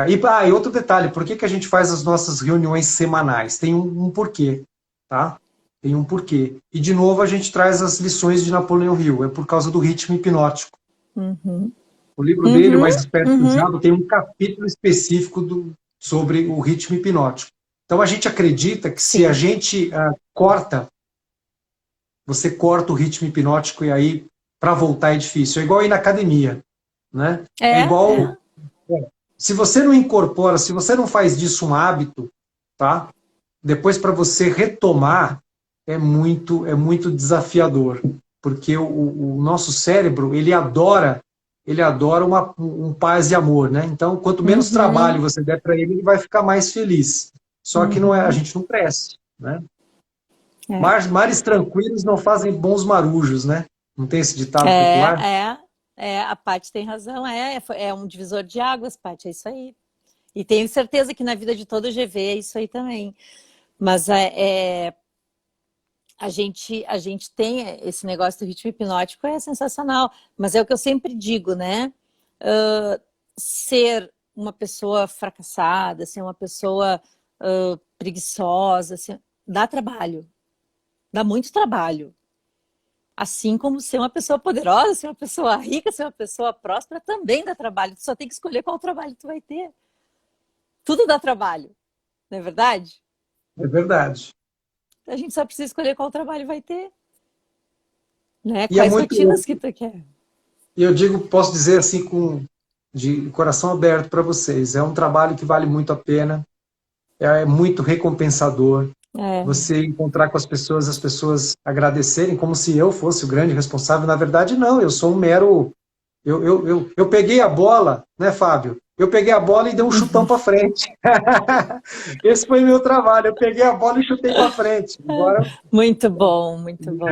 E outro detalhe, por que que a gente faz as nossas reuniões semanais? Tem um porquê, tá? Tem um porquê. E, de novo, a gente traz as lições de Napoleão Hill, é por causa do ritmo hipnótico. Uhum. O livro dele, O Uhum. Mais Esperto que o Uhum. Diabo, tem um capítulo específico sobre o ritmo hipnótico. Então, a gente acredita que se a Sim. gente você corta o ritmo hipnótico e aí, para voltar é difícil. É igual ir na academia, né? É É, igual... é. Se você não incorpora, se você não faz disso um hábito, tá? Depois para você retomar é muito desafiador, porque o nosso cérebro ele adora um paz e amor, né? Então, quanto menos trabalho Uhum. você der para ele vai ficar mais feliz. Só que não é, a Uhum. gente não cresce, né? É. Mares tranquilos não fazem bons marujos, né? Não tem esse ditado popular? É, a Paty tem razão, é um divisor de águas, Paty, é isso aí. E tenho certeza que na vida de todo GV é isso aí também. Mas a gente tem esse negócio do ritmo hipnótico, é sensacional. Mas é o que eu sempre digo, né? Ser uma pessoa fracassada, ser uma pessoa preguiçosa, dá trabalho, dá muito trabalho. Assim como ser uma pessoa poderosa, ser uma pessoa rica, ser uma pessoa próspera, também dá trabalho. Tu só tem que escolher qual trabalho tu vai ter. Tudo dá trabalho, não é verdade? É verdade. A gente só precisa escolher qual trabalho vai ter, né? E é Quais muito, rotinas que tu quer. e eu digo, posso dizer assim de coração aberto para vocês, é um trabalho que vale muito a pena, é muito recompensador. É. Você encontrar com as pessoas agradecerem como se eu fosse o grande responsável. Na verdade, não, eu sou um mero. Eu peguei a bola, né, Fábio? Eu peguei a bola e dei um chutão para frente. Esse foi meu trabalho. Eu peguei a bola e chutei para frente. Agora, Muito bom, muito bom.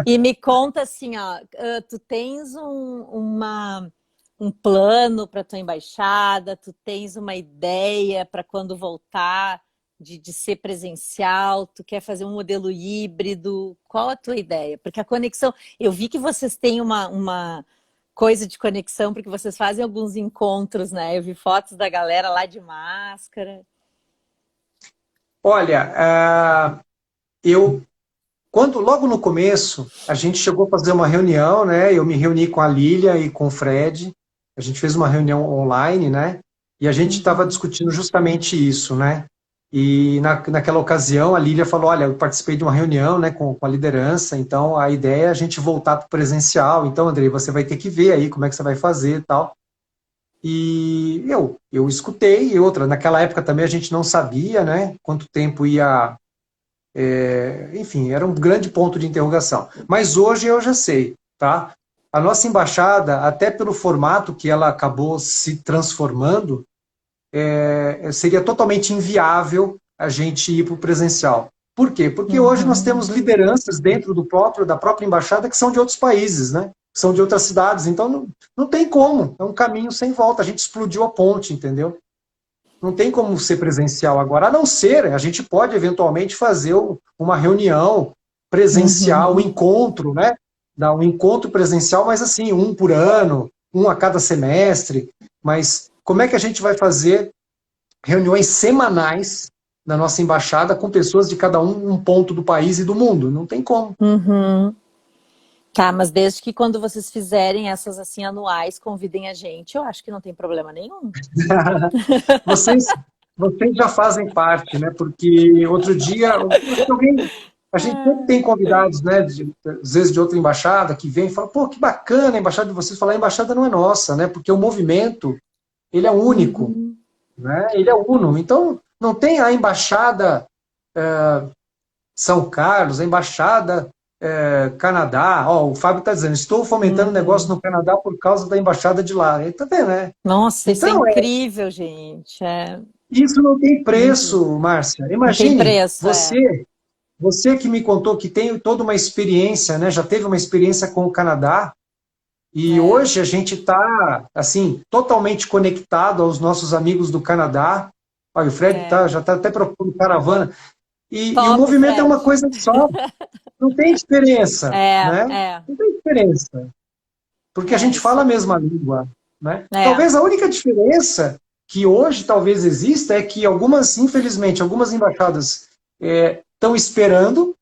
E me conta assim, ó, tu tens um plano para tua embaixada, tu tens uma ideia para quando voltar de ser presencial, tu quer fazer um modelo híbrido, qual a tua ideia? Porque a conexão, eu vi que vocês têm uma coisa de conexão, porque vocês fazem alguns encontros, né? Eu vi fotos da galera lá de máscara. olha, eu quando logo no começo a gente chegou a fazer uma reunião, né? Eu me reuni com a Lília e com o Fred. A gente fez uma reunião online, né? E a gente estava Uhum. discutindo justamente isso, né? E naquela ocasião a Lília falou: olha, eu participei de uma reunião, né, com a liderança. Então a ideia é a gente voltar para o presencial. Então, Andrei, você vai ter que ver aí como é que você vai fazer e tal. E eu escutei. E outra, naquela época também a gente não sabia, né? Quanto tempo ia, enfim, era um grande ponto de interrogação. Mas hoje eu já sei, tá? A nossa embaixada, até pelo formato que ela acabou se transformando, seria totalmente inviável a gente ir para o presencial. Por quê? Porque hoje nós Uhum. temos lideranças dentro da própria embaixada que são de outros países, né? São de outras cidades, então não tem como, é um caminho sem volta, a gente explodiu a ponte, entendeu? Não tem como ser presencial agora, a não ser, a gente pode eventualmente fazer uma reunião presencial, um Uhum. encontro, né? Dar um encontro presencial, mas assim, um por ano, um a cada semestre. Mas como é que a gente vai fazer reuniões semanais na nossa embaixada com pessoas de cada um ponto do país e do mundo? Não tem como. Uhum. Tá, mas desde que quando vocês fizerem essas assim anuais, convidem a gente, eu acho que não tem problema nenhum. vocês, vocês já fazem parte, né? Porque outro dia, a gente sempre tem convidados, né? Às vezes de outra embaixada que vem e fala, pô, que bacana a embaixada de vocês. Falar, a embaixada não é nossa, né? Porque o movimento, ele é único, Uhum. né? Ele é uno. Então, não tem a embaixada São Carlos, a embaixada Canadá. Ó, o Fábio está dizendo, estou fomentando negócio Uhum. no Canadá por causa da embaixada de lá. Ele tá vendo, né? Nossa, isso é Então, incrível, gente. isso não tem Incrível. preço, Márcia. Não tem Imagine, preço, você que me contou que tem toda uma experiência, né? Já teve uma experiência com o Canadá. E hoje a gente está, assim, totalmente conectado aos nossos amigos do Canadá. Olha, o Fred já está até propondo caravana. E o Top, movimento é Fred. uma coisa só, não tem diferença, É, né? é, Não tem diferença, porque a gente isso. fala a mesma língua, né? É, Talvez a única diferença que hoje talvez exista é que algumas, infelizmente, algumas embaixadas estão esperando,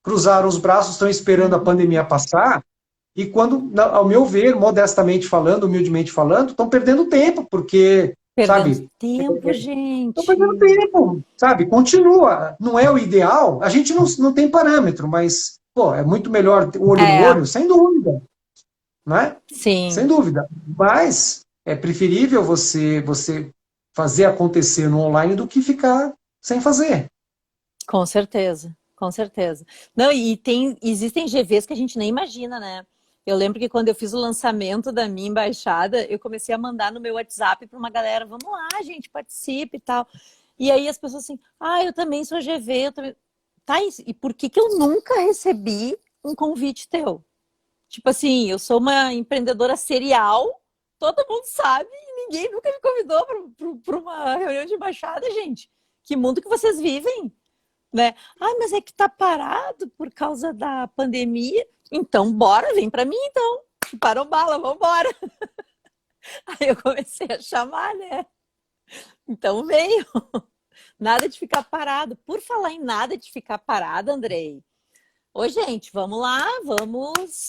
cruzaram os braços, estão esperando a pandemia passar, e quando, ao meu ver, modestamente falando, humildemente falando, estão perdendo tempo, porque, perdendo sabe, tempo, estão perdendo gente. tempo, sabe? Continua. Não é o ideal, a gente não tem parâmetro, mas, pô, é muito melhor olho no É, olho, sem dúvida, né? Sem sim, dúvida. Mas é preferível você fazer acontecer no online do que ficar sem fazer. com certeza, com certeza. Não, existem GVs que a gente nem imagina, né? Eu lembro que quando eu fiz o lançamento da minha embaixada, eu comecei a mandar no meu WhatsApp para uma galera, vamos lá, gente, participe e tal. E aí as pessoas assim, eu também sou GV, eu também. Tá, e por que que eu nunca recebi um convite teu? Tipo assim, eu sou uma empreendedora serial, todo mundo sabe, e ninguém nunca me convidou para uma reunião de embaixada, gente. Que mundo que vocês vivem, né? Mas é que tá parado por causa da pandemia. Então, bora, vem para mim então. Parou bala, vamos embora. Aí eu comecei a chamar, né? Então veio. Nada de ficar parado. Por falar em nada de ficar parado, Andrei. Ô, gente, vamos lá, vamos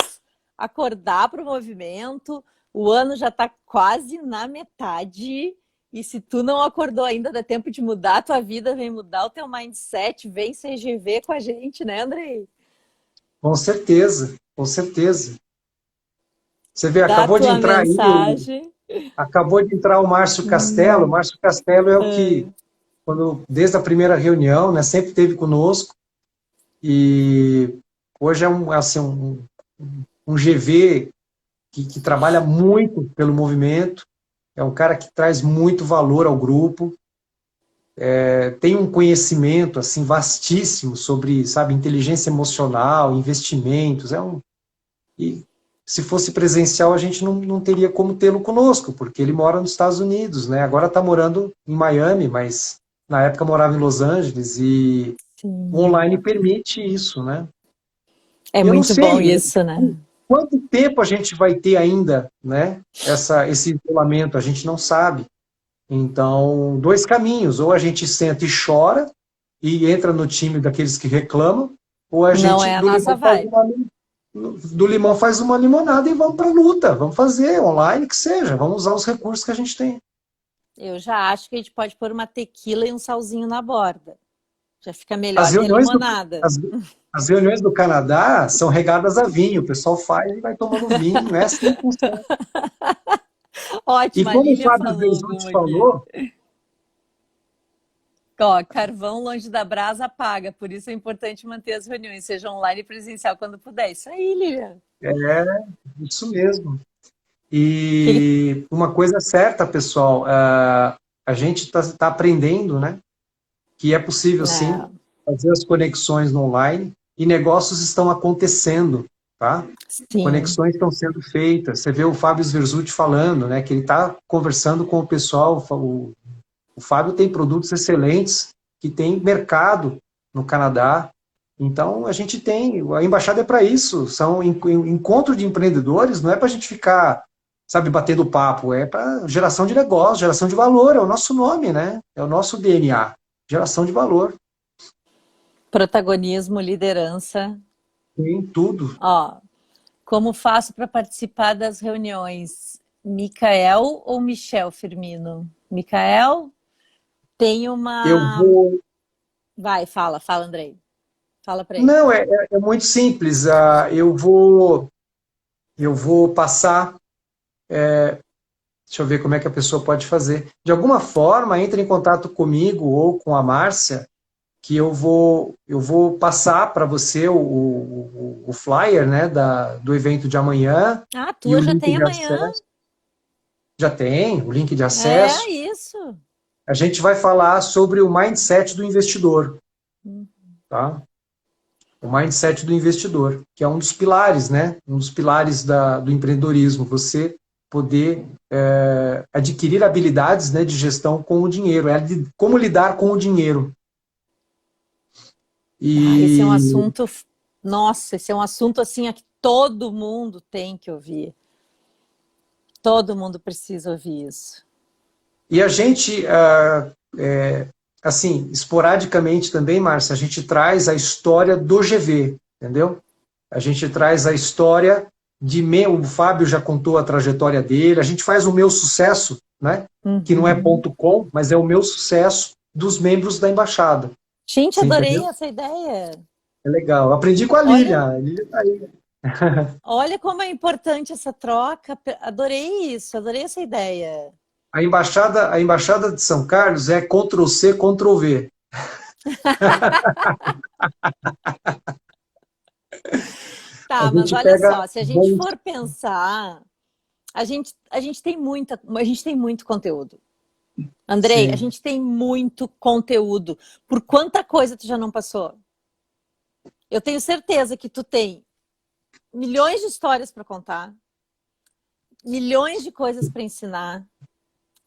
acordar para o movimento. O ano já está quase na metade. E se tu não acordou ainda, dá tempo de mudar a tua vida, vem mudar o teu mindset, vem CGV com a gente, né, Andrei? Com certeza, com certeza. Você vê, Dá a acabou de tua entrar aí, mensagem. acabou de entrar o Márcio Castelo. O Márcio Castelo é o que, desde a primeira reunião, né, sempre esteve conosco. E hoje é um GV que trabalha muito pelo movimento, é um cara que traz muito valor ao grupo, tem um conhecimento assim vastíssimo sobre, sabe, inteligência emocional, investimentos, e se fosse presencial a gente não teria como tê-lo conosco, porque ele mora nos Estados Unidos, né? Agora está morando em Miami, mas na época morava em Los Angeles e o Sim. online permite isso, né? É E eu não muito bom sei isso, né? quanto tempo a gente vai ter ainda, né? Esse isolamento, a gente não sabe. Então, dois caminhos: ou a gente senta e chora e entra no time daqueles que reclamam, ou a Não gente é a nossa vibe. do limão faz uma limonada e vamos para a luta. Vamos fazer online que seja. Vamos usar os recursos que a gente tem. Eu já acho que a gente pode pôr uma tequila e um salzinho na borda. Já fica As melhor que a reuniões do, limonada. as, as reuniões do Canadá são regadas a vinho. O pessoal faz e vai tomando vinho. É assim que funciona. E Ótimo, a como o Lília Fábio falou Verzutti alguma aqui. falou, Ó, carvão longe da brasa apaga, por isso é importante manter as reuniões, seja online e presencial quando puder. Isso aí, Lília. é isso mesmo. Que... E uma coisa é certa, pessoal, a gente está aprendendo, né, que é possível sim É, fazer as conexões no online e negócios estão acontecendo, tá? sim, Conexões estão sendo feitas. Você vê o Fábio Verzutti falando, né, que ele está conversando com o pessoal. O Fábio tem produtos excelentes que tem mercado no Canadá. Então a gente tem, a embaixada é para isso, são encontro de empreendedores, não é para a gente ficar, sabe, batendo papo, é para geração de negócio, geração de valor, é o nosso nome, né? É o nosso DNA, geração de valor, protagonismo, liderança. tem tudo. Ó, como faço para participar das reuniões? Micael ou Michel Firmino? Micael tem Eu uma. vou, Vai, fala, Andrei. Fala para ele. não, é muito simples, eu vou passar, deixa eu ver como é que a pessoa pode fazer. De alguma forma, entre em contato comigo ou com a Márcia, que eu vou passar para você o flyer, né, do evento de amanhã Ah, a e o tua já link tem de amanhã. acesso. Já tem o link de É acesso. isso. A gente vai falar sobre o mindset do investidor, tá? o mindset do investidor, que é um dos pilares, né? Um dos pilares do empreendedorismo, você poder adquirir habilidades, né, de gestão com o dinheiro, como lidar com o dinheiro. Ah, esse é um E, assunto, nossa, esse é um assunto assim que todo mundo tem que ouvir. Todo mundo precisa ouvir isso. e a gente, assim, esporadicamente também, Márcia, a gente traz a história do GV, entendeu? A gente traz a história o Fábio já contou a trajetória dele, a gente faz o meu sucesso, né? Que não é Uhum. ponto .com, mas é o meu sucesso dos membros da embaixada. Gente, Você adorei entendeu? essa ideia. É legal. Aprendi com Olha, A Lília tá aí. olha como é importante essa troca. Adorei isso, adorei essa ideia. A embaixada de São Carlos é Ctrl+C, Ctrl+V. A Tá, mas gente olha pega só, se a gente bons. for pensar, a gente tem muito conteúdo. Andrei, a Sim. gente tem muito conteúdo. Por quanta coisa tu já não passou? Eu tenho certeza que tu tem milhões de histórias para contar, milhões de coisas para ensinar,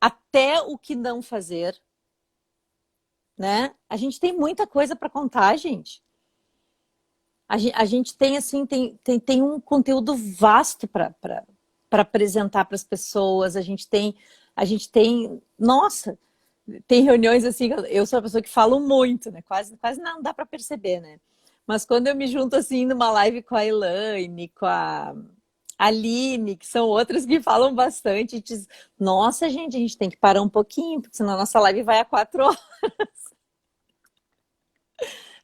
até o que não fazer, né? A gente tem muita coisa para contar, gente. A gente tem assim, tem um conteúdo vasto para apresentar para as pessoas. Nossa, tem reuniões assim, eu sou uma pessoa que falo muito, né? Quase não dá para perceber, né? Mas quando eu me junto assim numa live com a Elaine, com a Aline, que são outras que falam bastante, diz, nossa, gente, a gente tem que parar um pouquinho, porque senão a nossa live vai a 4 horas.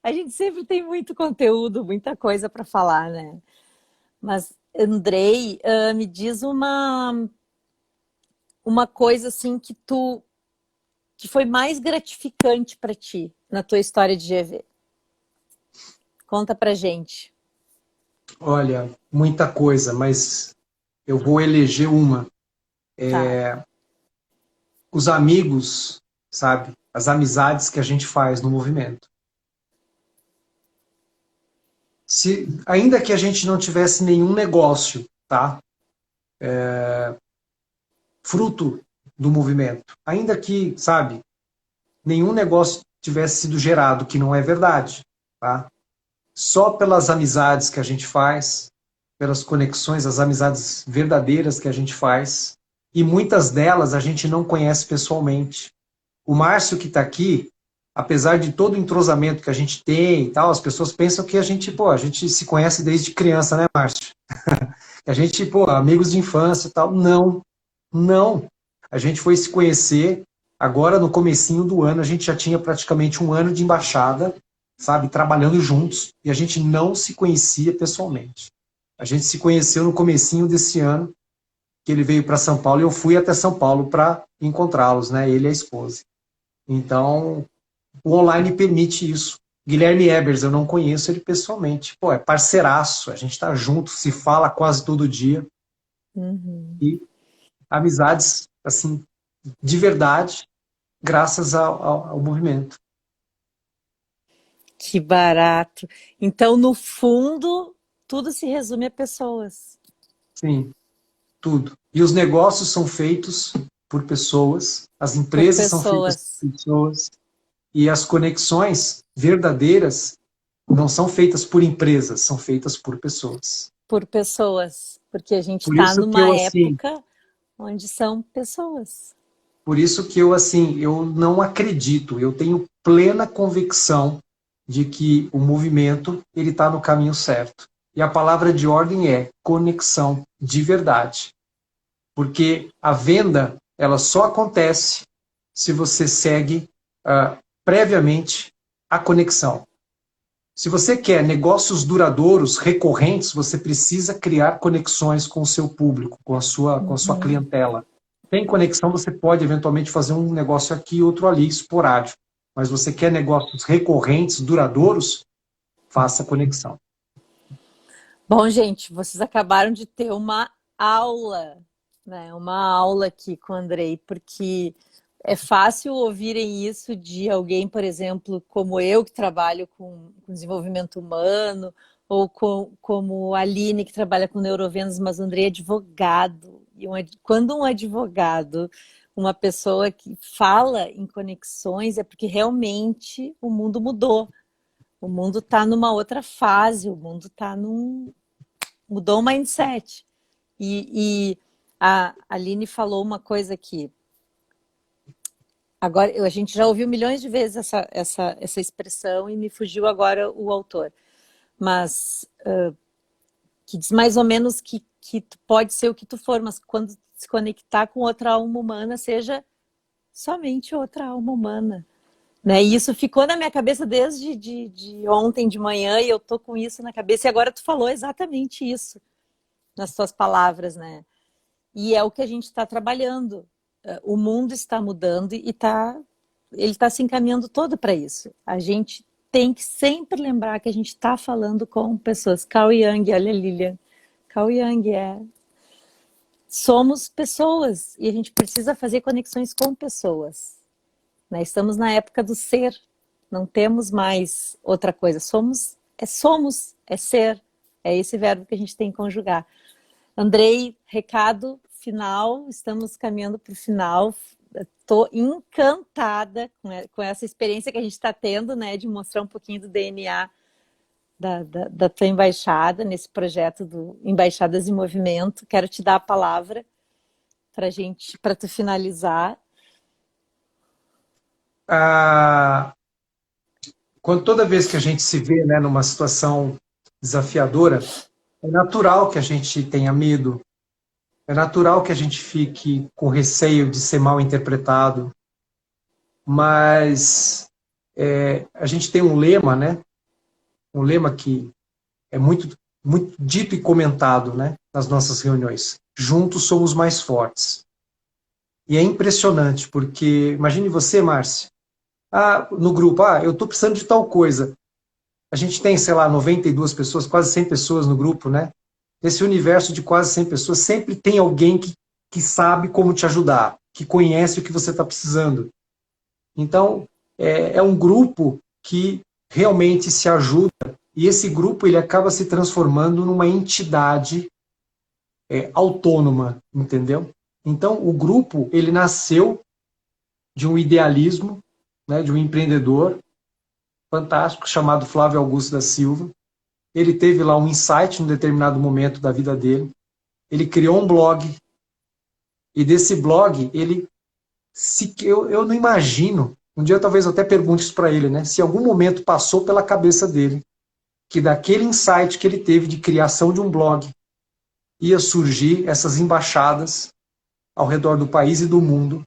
A gente sempre tem muito conteúdo, muita coisa para falar, né? Mas, Andrei, me diz uma coisa assim que foi mais gratificante para ti na tua história de GV. Conta pra gente. Olha, muita coisa, mas eu vou eleger uma. Tá. Os amigos, sabe? As amizades que a gente faz no movimento. Ainda que a gente não tivesse nenhum negócio, tá? Fruto do movimento. Ainda que, sabe, nenhum negócio tivesse sido gerado, que não é verdade, tá? Só pelas amizades que a gente faz, pelas conexões, as amizades verdadeiras que a gente faz, e muitas delas a gente não conhece pessoalmente. O Márcio que está aqui, apesar de todo o entrosamento que a gente tem e tal, as pessoas pensam que a gente se conhece desde criança, né, Márcio? Que a gente, amigos de infância e tal. Não, não. A gente foi se conhecer agora no comecinho do ano, a gente já tinha praticamente um ano de embaixada, sabe, trabalhando juntos, e a gente não se conhecia pessoalmente. A gente se conheceu no comecinho desse ano, que ele veio para São Paulo, e eu fui até São Paulo para encontrá-los, né, ele e a esposa. Então, o online permite isso. Guilherme Ebers, eu não conheço ele pessoalmente. Pô, é parceiraço, a gente está junto, se fala quase todo dia. Uhum. E amizades, assim, de verdade, graças ao movimento. Que barato. Então, no fundo, tudo se resume a pessoas. Sim, tudo. E os negócios são feitos por pessoas, as Por empresas são feitas pessoas. por pessoas, e as conexões verdadeiras não são feitas por empresas, são feitas por pessoas. Por pessoas. Porque a gente Por está isso que numa eu, assim, época onde são pessoas. eu não acredito, eu tenho plena convicção de que o movimento ele está no caminho certo. E a palavra de ordem é conexão de verdade. Porque a venda ela só acontece se você segue previamente a conexão. Se você quer negócios duradouros, recorrentes, você precisa criar conexões com o seu público, com a sua Uhum. clientela. Tem conexão, você pode eventualmente fazer um negócio aqui, outro ali, esporádico. Mas você quer negócios recorrentes, duradouros, faça conexão. Bom, gente, vocês acabaram de ter uma aula, né? Uma aula aqui com o Andrei, porque é fácil ouvirem isso de alguém, por exemplo, como eu, que trabalho com desenvolvimento humano, ou como a Aline, que trabalha com neurovendas, mas o Andrei é advogado. Quando um advogado, uma pessoa que fala em conexões, é porque realmente o mundo mudou. O mundo está numa outra fase, o mundo está num... mudou o mindset. E a Aline falou uma coisa aqui. Agora, a gente já ouviu milhões de vezes essa expressão e me fugiu agora o autor. Mas que diz mais ou menos que tu pode ser o que tu for, mas quando se conectar com outra alma humana, seja somente outra alma humana. Né? E isso ficou na minha cabeça desde de ontem de manhã e eu tô com isso na cabeça. E agora tu falou exatamente isso nas tuas palavras, né? E é o que a gente está trabalhando. O mundo está mudando e ele está se encaminhando todo para isso. A gente tem que sempre lembrar que a gente está falando com pessoas. Carl Jung, olha a Lilian. Carl Jung somos pessoas e a gente precisa fazer conexões com pessoas. Né? Estamos na época do ser. Não temos mais outra coisa. Somos, é ser. É esse verbo que a gente tem que conjugar. Andrei, recado final, estamos caminhando para o final. Estou encantada com essa experiência que a gente está tendo, né, de mostrar um pouquinho do DNA da tua embaixada, nesse projeto do Embaixadas em Movimento. Quero te dar a palavra para tu finalizar. Toda vez que a gente se vê, né, numa situação desafiadora, é natural que a gente tenha medo, é natural que a gente fique com receio de ser mal interpretado, mas a gente tem um lema, né? Um lema que é muito, muito dito e comentado, né, nas nossas reuniões. Juntos somos mais fortes. E é impressionante, porque imagine você, Márcia, no grupo, eu estou precisando de tal coisa. A gente tem, sei lá, 92 pessoas, quase 100 pessoas no grupo, né? Esse universo de quase 100 pessoas, sempre tem alguém que sabe como te ajudar, que conhece o que você está precisando. Então, é um grupo que realmente se ajuda, e esse grupo ele acaba se transformando numa entidade autônoma, entendeu? Então, o grupo ele nasceu de um idealismo, né, de um empreendedor fantástico chamado Flávio Augusto da Silva. Ele teve lá um insight em um determinado momento da vida dele. Ele criou um blog, e desse blog, eu não imagino, um dia talvez eu até pergunte isso para ele, né, se em algum momento passou pela cabeça dele que daquele insight que ele teve de criação de um blog, ia surgir essas embaixadas ao redor do país e do mundo,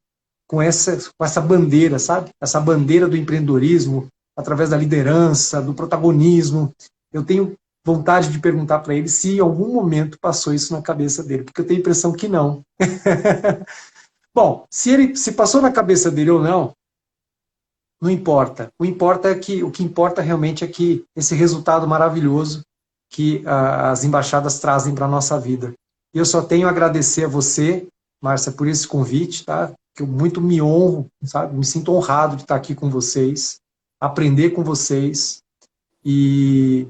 com essa bandeira, sabe? Essa bandeira do empreendedorismo, através da liderança, do protagonismo. Eu tenho vontade de perguntar para ele se em algum momento passou isso na cabeça dele, porque eu tenho a impressão que não. Bom, se passou na cabeça dele ou não, não importa. O que importa realmente é que esse resultado maravilhoso que as embaixadas trazem para a nossa vida. E eu só tenho a agradecer a você, Márcia, por esse convite, tá? Que eu muito me honro, sabe? Me sinto honrado de estar aqui com vocês, aprender com vocês. E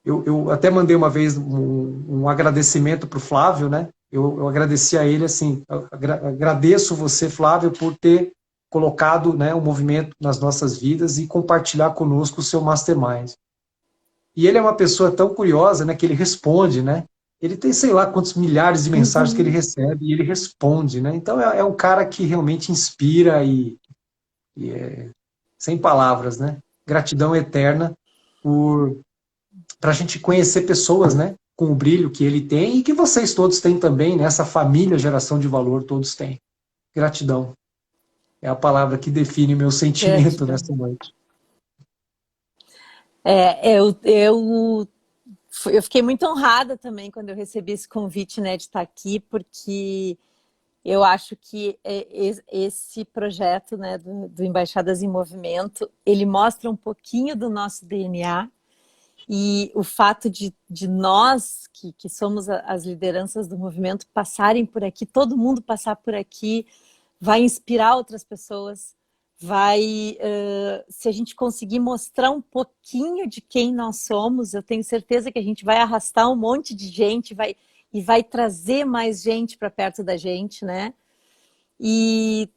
eu até mandei uma vez um agradecimento para o Flávio, né? Eu agradeci a ele assim, agradeço você, Flávio, por ter colocado, né, o movimento nas nossas vidas e compartilhar conosco o seu mastermind. E ele é uma pessoa tão curiosa, né, que ele responde, né? Ele tem, sei lá, quantos milhares de mensagens que ele recebe e ele responde, né? Então é um cara que realmente inspira e é sem palavras, né? Gratidão eterna para a gente conhecer pessoas, né? Com o brilho que ele tem e que vocês todos têm também, né? Essa família Geração de Valor todos têm. Gratidão. É a palavra que define o meu sentimento nessa noite. Eu fiquei muito honrada também quando eu recebi esse convite, né, de estar aqui, porque eu acho que esse projeto, né, do Embaixadas em Movimento, ele mostra um pouquinho do nosso DNA e o fato de nós, que somos as lideranças do movimento, passarem por aqui, todo mundo passar por aqui, vai inspirar outras pessoas, se a gente conseguir mostrar um pouquinho de quem nós somos, eu tenho certeza que a gente vai arrastar um monte de gente, e vai trazer mais gente para perto da gente, né? E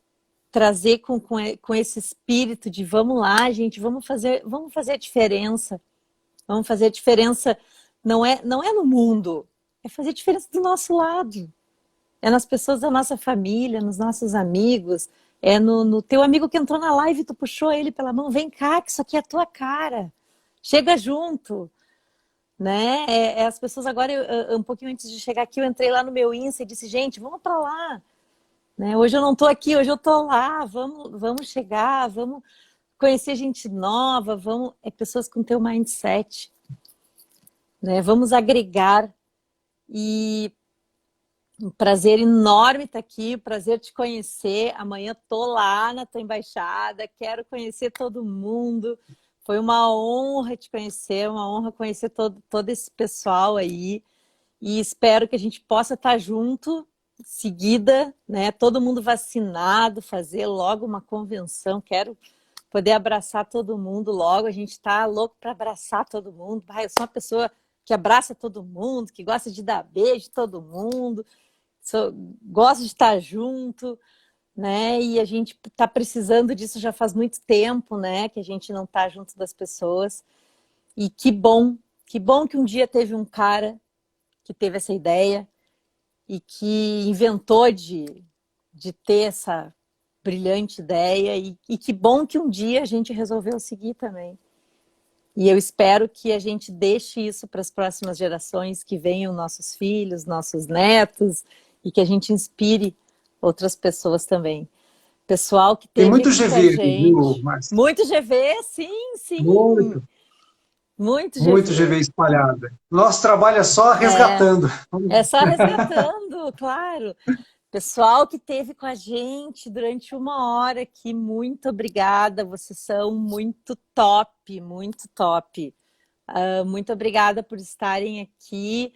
trazer com esse espírito de vamos lá, gente, vamos fazer a diferença. Vamos fazer a diferença, não é no mundo, é fazer a diferença do nosso lado. É nas pessoas da nossa família, nos nossos amigos, é no teu amigo que entrou na live e tu puxou ele pela mão, vem cá, que isso aqui é a tua cara. Chega junto, né? As pessoas agora, um pouquinho antes de chegar aqui, eu entrei lá no meu Insta e disse, gente, vamos para lá. Né? Hoje eu não estou aqui, hoje eu estou lá, vamos chegar, vamos conhecer gente nova, pessoas com teu mindset, né? Vamos agregar. E um prazer enorme estar aqui, prazer te conhecer. Amanhã tô lá na tua embaixada, quero conhecer todo mundo. Foi uma honra te conhecer, uma honra conhecer todo esse pessoal aí. E espero que a gente possa estar junto, seguida, né? Todo mundo vacinado, fazer logo uma convenção. Quero poder abraçar todo mundo logo. A gente está louco para abraçar todo mundo. Eu sou uma pessoa que abraça todo mundo, que gosta de dar beijo em todo mundo. Gosto de estar junto, né? E a gente está precisando disso já faz muito tempo, né? Que a gente não está junto das pessoas. E que bom que um dia teve um cara que teve essa ideia e que inventou de ter essa brilhante ideia. E que bom que um dia a gente resolveu seguir também. E eu espero que a gente deixe isso para as próximas gerações, que venham nossos filhos, nossos netos, e que a gente inspire outras pessoas também. Pessoal que Tem teve muito aqui com a GV aqui, viu, gente. Márcio? Muito GV, sim, sim. Muito, Muito muito GV. GV espalhado. Nosso trabalho é só resgatando. É só resgatando, claro. Pessoal que teve com a gente durante uma hora aqui, muito obrigada. Vocês são muito top, muito top. Muito obrigada por estarem aqui.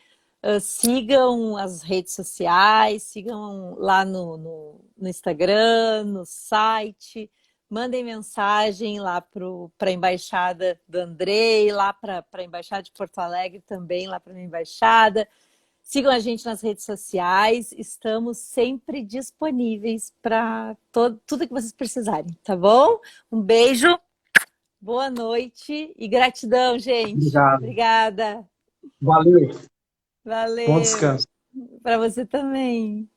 Sigam as redes sociais, sigam lá no Instagram, no site, mandem mensagem lá para a Embaixada do Andrei, lá para a Embaixada de Porto Alegre também, lá para a minha Embaixada. Sigam a gente nas redes sociais, estamos sempre disponíveis para tudo que vocês precisarem, tá bom? Um beijo. Boa noite e gratidão, gente. Obrigado. Obrigada. Valeu. Bom Valeu. descanso. Para você também.